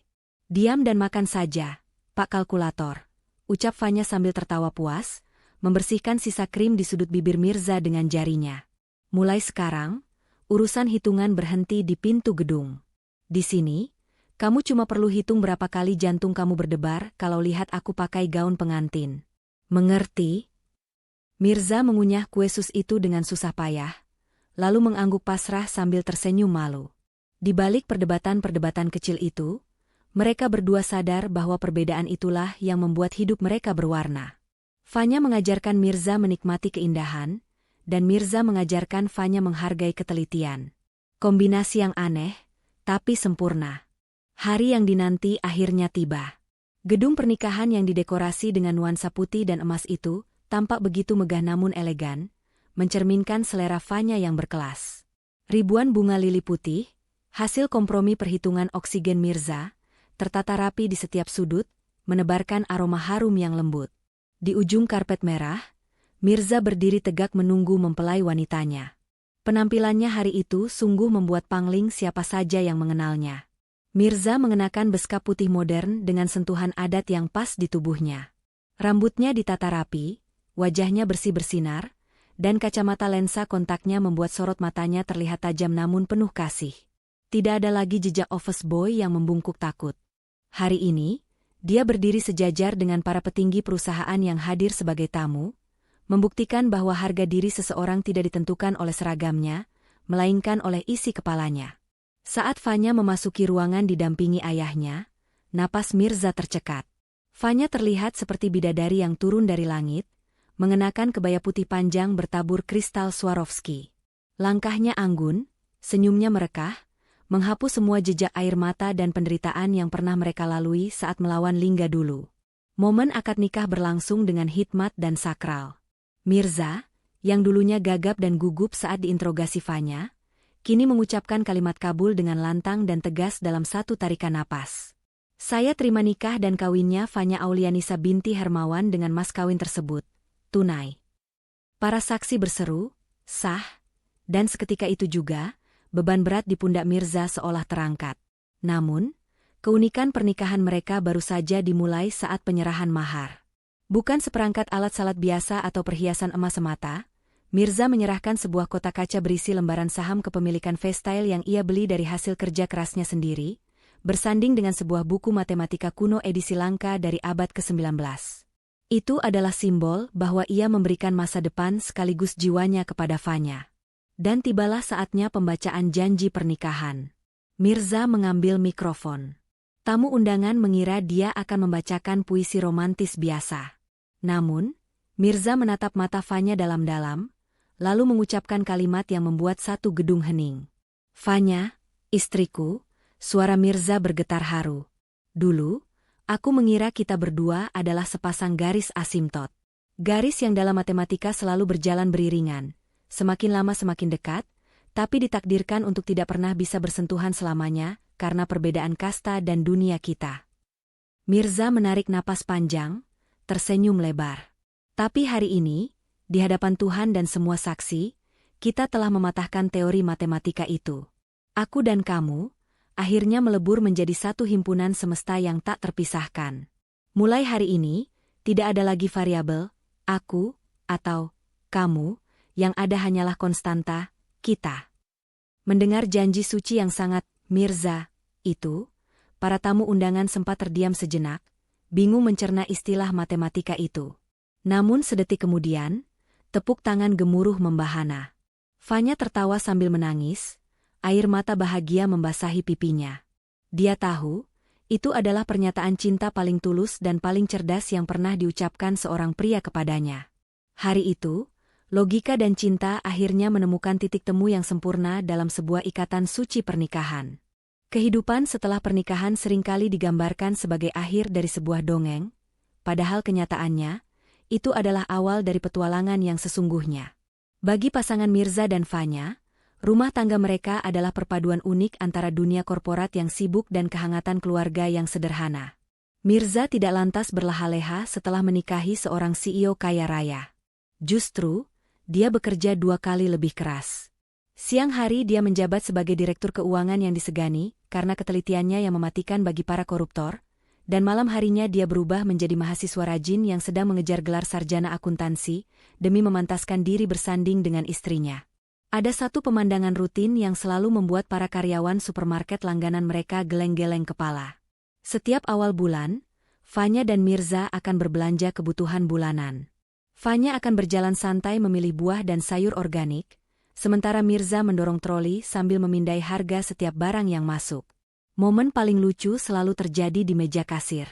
Diam dan makan saja, Pak Kalkulator, ucap Fanya sambil tertawa puas, membersihkan sisa krim di sudut bibir Mirza dengan jarinya. Mulai sekarang, urusan hitungan berhenti di pintu gedung. Di sini, kamu cuma perlu hitung berapa kali jantung kamu berdebar kalau lihat aku pakai gaun pengantin. Mengerti? Mirza mengunyah kue sus itu dengan susah payah, lalu mengangguk pasrah sambil tersenyum malu. Di balik perdebatan-perdebatan kecil itu, mereka berdua sadar bahwa perbedaan itulah yang membuat hidup mereka berwarna. Fanya mengajarkan Mirza menikmati keindahan, dan Mirza mengajarkan Fanya menghargai ketelitian. Kombinasi yang aneh, tapi sempurna. Hari yang dinanti akhirnya tiba. Gedung pernikahan yang didekorasi dengan nuansa putih dan emas itu tampak begitu megah namun elegan, mencerminkan selera Fanya yang berkelas. Ribuan bunga lili putih, hasil kompromi perhitungan oksigen Mirza, tertata rapi di setiap sudut, menebarkan aroma harum yang lembut. Di ujung karpet merah, Mirza berdiri tegak menunggu mempelai wanitanya. Penampilannya hari itu sungguh membuat pangling siapa saja yang mengenalnya. Mirza mengenakan beskap putih modern dengan sentuhan adat yang pas di tubuhnya. Rambutnya ditata rapi, wajahnya bersih bersinar, dan kacamata lensa kontaknya membuat sorot matanya terlihat tajam namun penuh kasih. Tidak ada lagi jejak office boy yang membungkuk takut. Hari ini, dia berdiri sejajar dengan para petinggi perusahaan yang hadir sebagai tamu, membuktikan bahwa harga diri seseorang tidak ditentukan oleh seragamnya, melainkan oleh isi kepalanya. Saat Fanya memasuki ruangan didampingi ayahnya, napas Mirza tercekat. Fanya terlihat seperti bidadari yang turun dari langit, mengenakan kebaya putih panjang bertabur kristal Swarovski. Langkahnya anggun, senyumnya merekah, menghapus semua jejak air mata dan penderitaan yang pernah mereka lalui saat melawan Lingga dulu. Momen akad nikah berlangsung dengan hikmat dan sakral. Mirza, yang dulunya gagap dan gugup saat diinterogasi Fanya, kini mengucapkan kalimat kabul dengan lantang dan tegas dalam satu tarikan napas. Saya terima nikah dan kawinnya Fanya Aulianisa binti Hermawan dengan mas kawin tersebut, tunai. Para saksi berseru, sah, dan seketika itu juga, beban berat di pundak Mirza seolah terangkat. Namun, keunikan pernikahan mereka baru saja dimulai saat penyerahan mahar. Bukan seperangkat alat salat biasa atau perhiasan emas semata, Mirza menyerahkan sebuah kotak kaca berisi lembaran saham kepemilikan Vestyle yang ia beli dari hasil kerja kerasnya sendiri, bersanding dengan sebuah buku matematika kuno edisi langka dari abad ke-19. Itu adalah simbol bahwa ia memberikan masa depan sekaligus jiwanya kepada Fanya. Dan tibalah saatnya pembacaan janji pernikahan. Mirza mengambil mikrofon. Tamu undangan mengira dia akan membacakan puisi romantis biasa. Namun, Mirza menatap mata Fanya dalam-dalam, lalu mengucapkan kalimat yang membuat satu gedung hening. "Fanya, istriku," suara Mirza bergetar haru. "Dulu, aku mengira kita berdua adalah sepasang garis asimtot. Garis yang dalam matematika selalu berjalan beriringan, semakin lama semakin dekat, tapi ditakdirkan untuk tidak pernah bisa bersentuhan selamanya karena perbedaan kasta dan dunia kita." Mirza menarik napas panjang, tersenyum lebar. "Tapi hari ini, di hadapan Tuhan dan semua saksi, kita telah mematahkan teori matematika itu. Aku dan kamu, akhirnya melebur menjadi satu himpunan semesta yang tak terpisahkan. Mulai hari ini, tidak ada lagi variabel, aku, atau kamu, yang ada hanyalah konstanta, kita." Mendengar janji suci yang sangat Mirza itu, para tamu undangan sempat terdiam sejenak, bingung mencerna istilah matematika itu. Namun sedetik kemudian, tepuk tangan gemuruh membahana. Fanya tertawa sambil menangis, air mata bahagia membasahi pipinya. Dia tahu, itu adalah pernyataan cinta paling tulus dan paling cerdas yang pernah diucapkan seorang pria kepadanya. Hari itu, logika dan cinta akhirnya menemukan titik temu yang sempurna dalam sebuah ikatan suci pernikahan. Kehidupan setelah pernikahan seringkali digambarkan sebagai akhir dari sebuah dongeng, padahal kenyataannya, itu adalah awal dari petualangan yang sesungguhnya. Bagi pasangan Mirza dan Fanya, rumah tangga mereka adalah perpaduan unik antara dunia korporat yang sibuk dan kehangatan keluarga yang sederhana. Mirza tidak lantas berleha-leha setelah menikahi seorang CEO kaya raya. Justru, dia bekerja 2 kali lebih keras. Siang hari dia menjabat sebagai direktur keuangan yang disegani karena ketelitiannya yang mematikan bagi para koruptor, dan malam harinya dia berubah menjadi mahasiswa rajin yang sedang mengejar gelar sarjana akuntansi demi memantaskan diri bersanding dengan istrinya. Ada satu pemandangan rutin yang selalu membuat para karyawan supermarket langganan mereka geleng-geleng kepala. Setiap awal bulan, Fanya dan Mirza akan berbelanja kebutuhan bulanan. Fanya akan berjalan santai memilih buah dan sayur organik, sementara Mirza mendorong troli sambil memindai harga setiap barang yang masuk. Momen paling lucu selalu terjadi di meja kasir.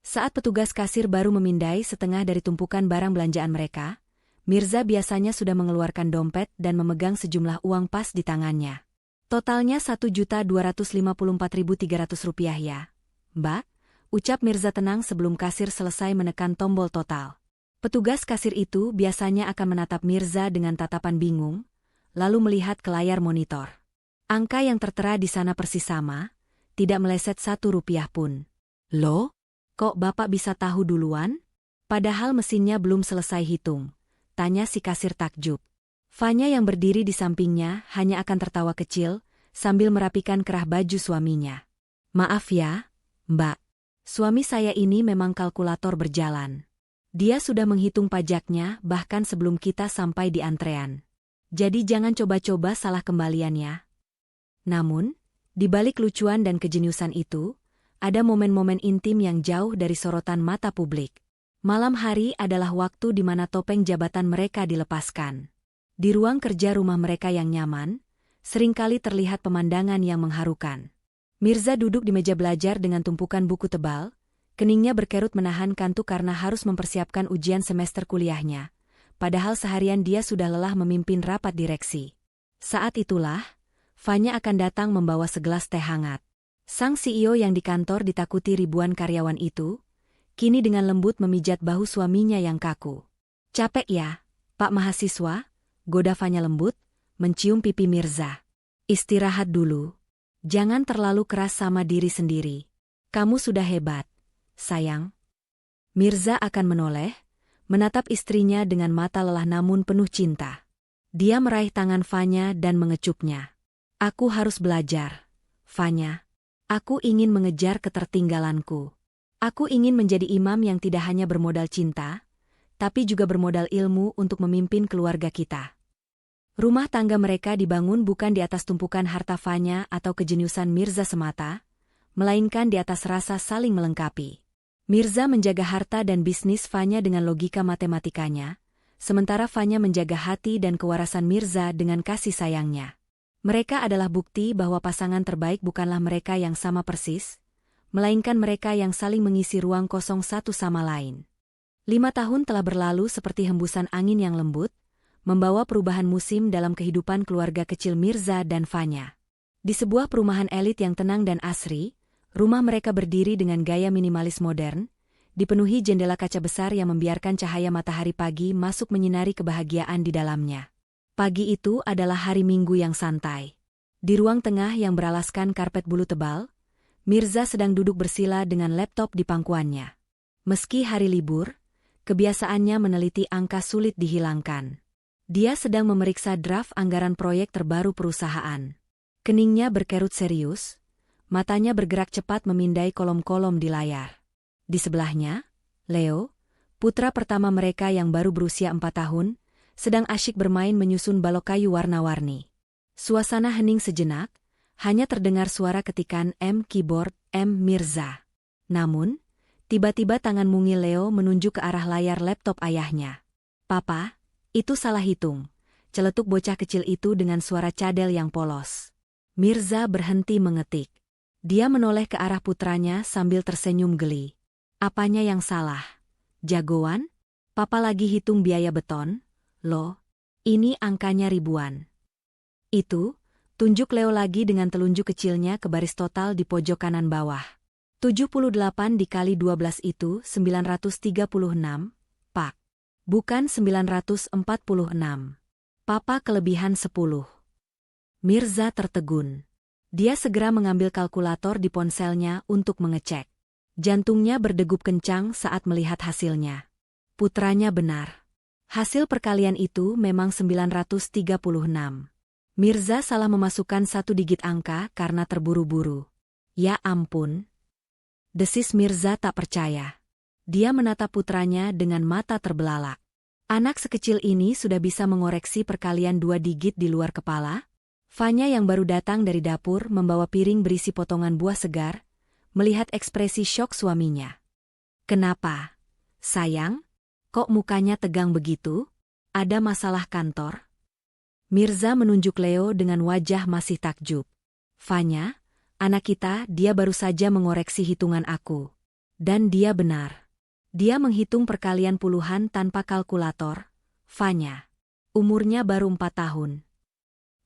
Saat petugas kasir baru memindai setengah dari tumpukan barang belanjaan mereka, Mirza biasanya sudah mengeluarkan dompet dan memegang sejumlah uang pas di tangannya. "Totalnya Rp1.254.300 ya, Mbak?" ucap Mirza tenang sebelum kasir selesai menekan tombol total. Petugas kasir itu biasanya akan menatap Mirza dengan tatapan bingung, lalu melihat ke layar monitor. Angka yang tertera di sana persis sama, tidak meleset Rp1 pun. "Loh, kok Bapak bisa tahu duluan?" Padahal mesinnya belum selesai hitung, tanya si kasir takjub. Fanya yang berdiri di sampingnya hanya akan tertawa kecil, sambil merapikan kerah baju suaminya. "Maaf ya, Mbak. Suami saya ini memang kalkulator berjalan. Dia sudah menghitung pajaknya bahkan sebelum kita sampai di antrean. Jadi jangan coba-coba salah kembalian ya." Namun, di balik lucuan dan kejeniusan itu, ada momen-momen intim yang jauh dari sorotan mata publik. Malam hari adalah waktu di mana topeng jabatan mereka dilepaskan. Di ruang kerja rumah mereka yang nyaman, seringkali terlihat pemandangan yang mengharukan. Mirza duduk di meja belajar dengan tumpukan buku tebal, keningnya berkerut menahan kantuk karena harus mempersiapkan ujian semester kuliahnya. Padahal seharian dia sudah lelah memimpin rapat direksi. Saat itulah, Fanya akan datang membawa segelas teh hangat. Sang CEO yang di kantor ditakuti ribuan karyawan itu, kini dengan lembut memijat bahu suaminya yang kaku. "Capek ya, Pak Mahasiswa?" goda Fanya lembut, mencium pipi Mirza. "Istirahat dulu. Jangan terlalu keras sama diri sendiri. Kamu sudah hebat, sayang." Mirza akan menoleh, menatap istrinya dengan mata lelah namun penuh cinta. Dia meraih tangan Fanya dan mengecupnya. "Aku harus belajar, Fanya. Aku ingin mengejar ketertinggalanku. Aku ingin menjadi imam yang tidak hanya bermodal cinta, tapi juga bermodal ilmu untuk memimpin keluarga kita. Rumah tangga mereka dibangun bukan di atas tumpukan harta Fanya atau kejeniusan Mirza semata, melainkan di atas rasa saling melengkapi. Mirza menjaga harta dan bisnis Fanya dengan logika matematikanya, sementara Fanya menjaga hati dan kewarasan Mirza dengan kasih sayangnya. Mereka adalah bukti bahwa pasangan terbaik bukanlah mereka yang sama persis, melainkan mereka yang saling mengisi ruang kosong satu sama lain. 5 tahun telah berlalu seperti hembusan angin yang lembut, membawa perubahan musim dalam kehidupan keluarga kecil Mirza dan Fanya. Di sebuah perumahan elit yang tenang dan asri, rumah mereka berdiri dengan gaya minimalis modern, dipenuhi jendela kaca besar yang membiarkan cahaya matahari pagi masuk menyinari kebahagiaan di dalamnya. Pagi itu adalah hari Minggu yang santai. Di ruang tengah yang beralaskan karpet bulu tebal, Mirza sedang duduk bersila dengan laptop di pangkuannya. Meski hari libur, kebiasaannya meneliti angka sulit dihilangkan. Dia sedang memeriksa draft anggaran proyek terbaru perusahaan. Keningnya berkerut serius, matanya bergerak cepat memindai kolom-kolom di layar. Di sebelahnya, Leo, putra pertama mereka yang baru berusia 4 tahun, sedang asyik bermain menyusun balok kayu warna-warni. Suasana hening sejenak, hanya terdengar suara ketikan keyboard Mirza. Namun, tiba-tiba tangan mungil Leo menunjuk ke arah layar laptop ayahnya. "Papa, itu salah hitung," celetuk bocah kecil itu dengan suara cadel yang polos. Mirza berhenti mengetik. Dia menoleh ke arah putranya sambil tersenyum geli. "Apanya yang salah? Jagoan? Papa lagi hitung biaya beton, loh. Ini angkanya ribuan." "Itu," tunjuk Leo lagi dengan telunjuk kecilnya ke baris total di pojok kanan bawah. 78 dikali 12 itu 936, Pak. Bukan 946. Papa kelebihan 10. Mirza tertegun. Dia segera mengambil kalkulator di ponselnya untuk mengecek. Jantungnya berdegup kencang saat melihat hasilnya. Putranya benar. Hasil perkalian itu memang 936. Mirza salah memasukkan 1 digit angka karena terburu-buru. "Ya ampun," desis Mirza tak percaya. Dia menatap putranya dengan mata terbelalak. Anak sekecil ini sudah bisa mengoreksi perkalian 2 digit di luar kepala? Fanya yang baru datang dari dapur membawa piring berisi potongan buah segar, melihat ekspresi syok suaminya. "Kenapa, sayang? Kok mukanya tegang begitu? Ada masalah kantor?" Mirza menunjuk Leo dengan wajah masih takjub. "Fanya, anak kita, dia baru saja mengoreksi hitungan aku. Dan dia benar. Dia menghitung perkalian puluhan tanpa kalkulator." Fanya. Umurnya baru 4 tahun.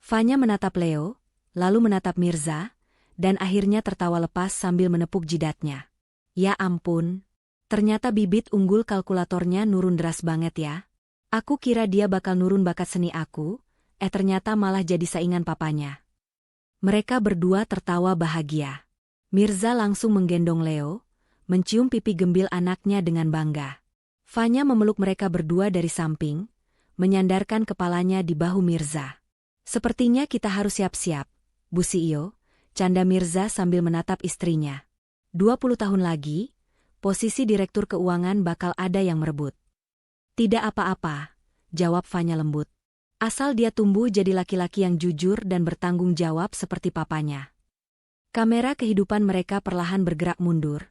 Fanya menatap Leo, lalu menatap Mirza, dan akhirnya tertawa lepas sambil menepuk jidatnya. "Ya ampun, ternyata bibit unggul kalkulatornya nurun deras banget ya. Aku kira dia bakal nurun bakat seni aku, ternyata malah jadi saingan papanya." Mereka berdua tertawa bahagia. Mirza langsung menggendong Leo, mencium pipi gembil anaknya dengan bangga. Fanya memeluk mereka berdua dari samping, menyandarkan kepalanya di bahu Mirza. "Sepertinya kita harus siap-siap, Bu CEO," canda Mirza sambil menatap istrinya. 20 tahun lagi, posisi direktur keuangan bakal ada yang merebut." "Tidak apa-apa," jawab Fanya lembut. "Asal dia tumbuh jadi laki-laki yang jujur dan bertanggung jawab seperti papanya." Kamera kehidupan mereka perlahan bergerak mundur,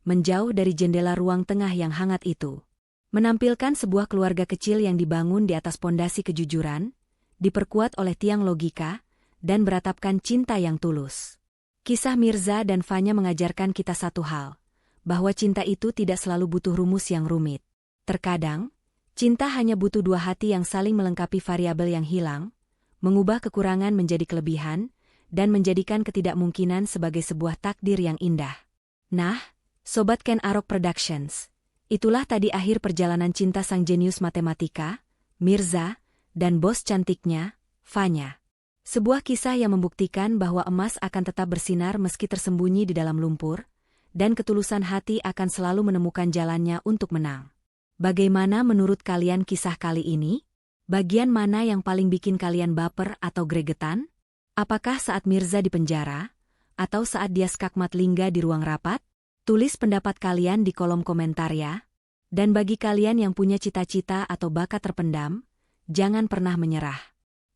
menjauh dari jendela ruang tengah yang hangat itu. Menampilkan sebuah keluarga kecil yang dibangun di atas pondasi kejujuran, diperkuat oleh tiang logika, dan beratapkan cinta yang tulus. Kisah Mirza dan Fanya mengajarkan kita satu hal, bahwa cinta itu tidak selalu butuh rumus yang rumit. Terkadang, cinta hanya butuh 2 hati yang saling melengkapi variabel yang hilang, mengubah kekurangan menjadi kelebihan, dan menjadikan ketidakmungkinan sebagai sebuah takdir yang indah. Nah, Sobat Ken Arok Productions, itulah tadi akhir perjalanan cinta sang jenius matematika, Mirza, dan bos cantiknya, Fanya. Sebuah kisah yang membuktikan bahwa emas akan tetap bersinar meski tersembunyi di dalam lumpur, dan ketulusan hati akan selalu menemukan jalannya untuk menang. Bagaimana menurut kalian kisah kali ini? Bagian mana yang paling bikin kalian baper atau gregetan? Apakah saat Mirza di penjara, atau saat dia skakmat lingga di ruang rapat? Tulis pendapat kalian di kolom komentar ya. Dan bagi kalian yang punya cita-cita atau bakat terpendam, jangan pernah menyerah.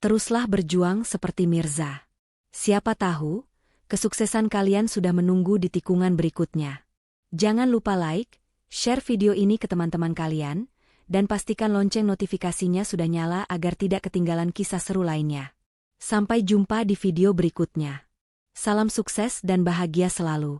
Teruslah berjuang seperti Mirza. Siapa tahu, kesuksesan kalian sudah menunggu di tikungan berikutnya. Jangan lupa like, share video ini ke teman-teman kalian, dan pastikan lonceng notifikasinya sudah nyala agar tidak ketinggalan kisah seru lainnya. Sampai jumpa di video berikutnya. Salam sukses dan bahagia selalu.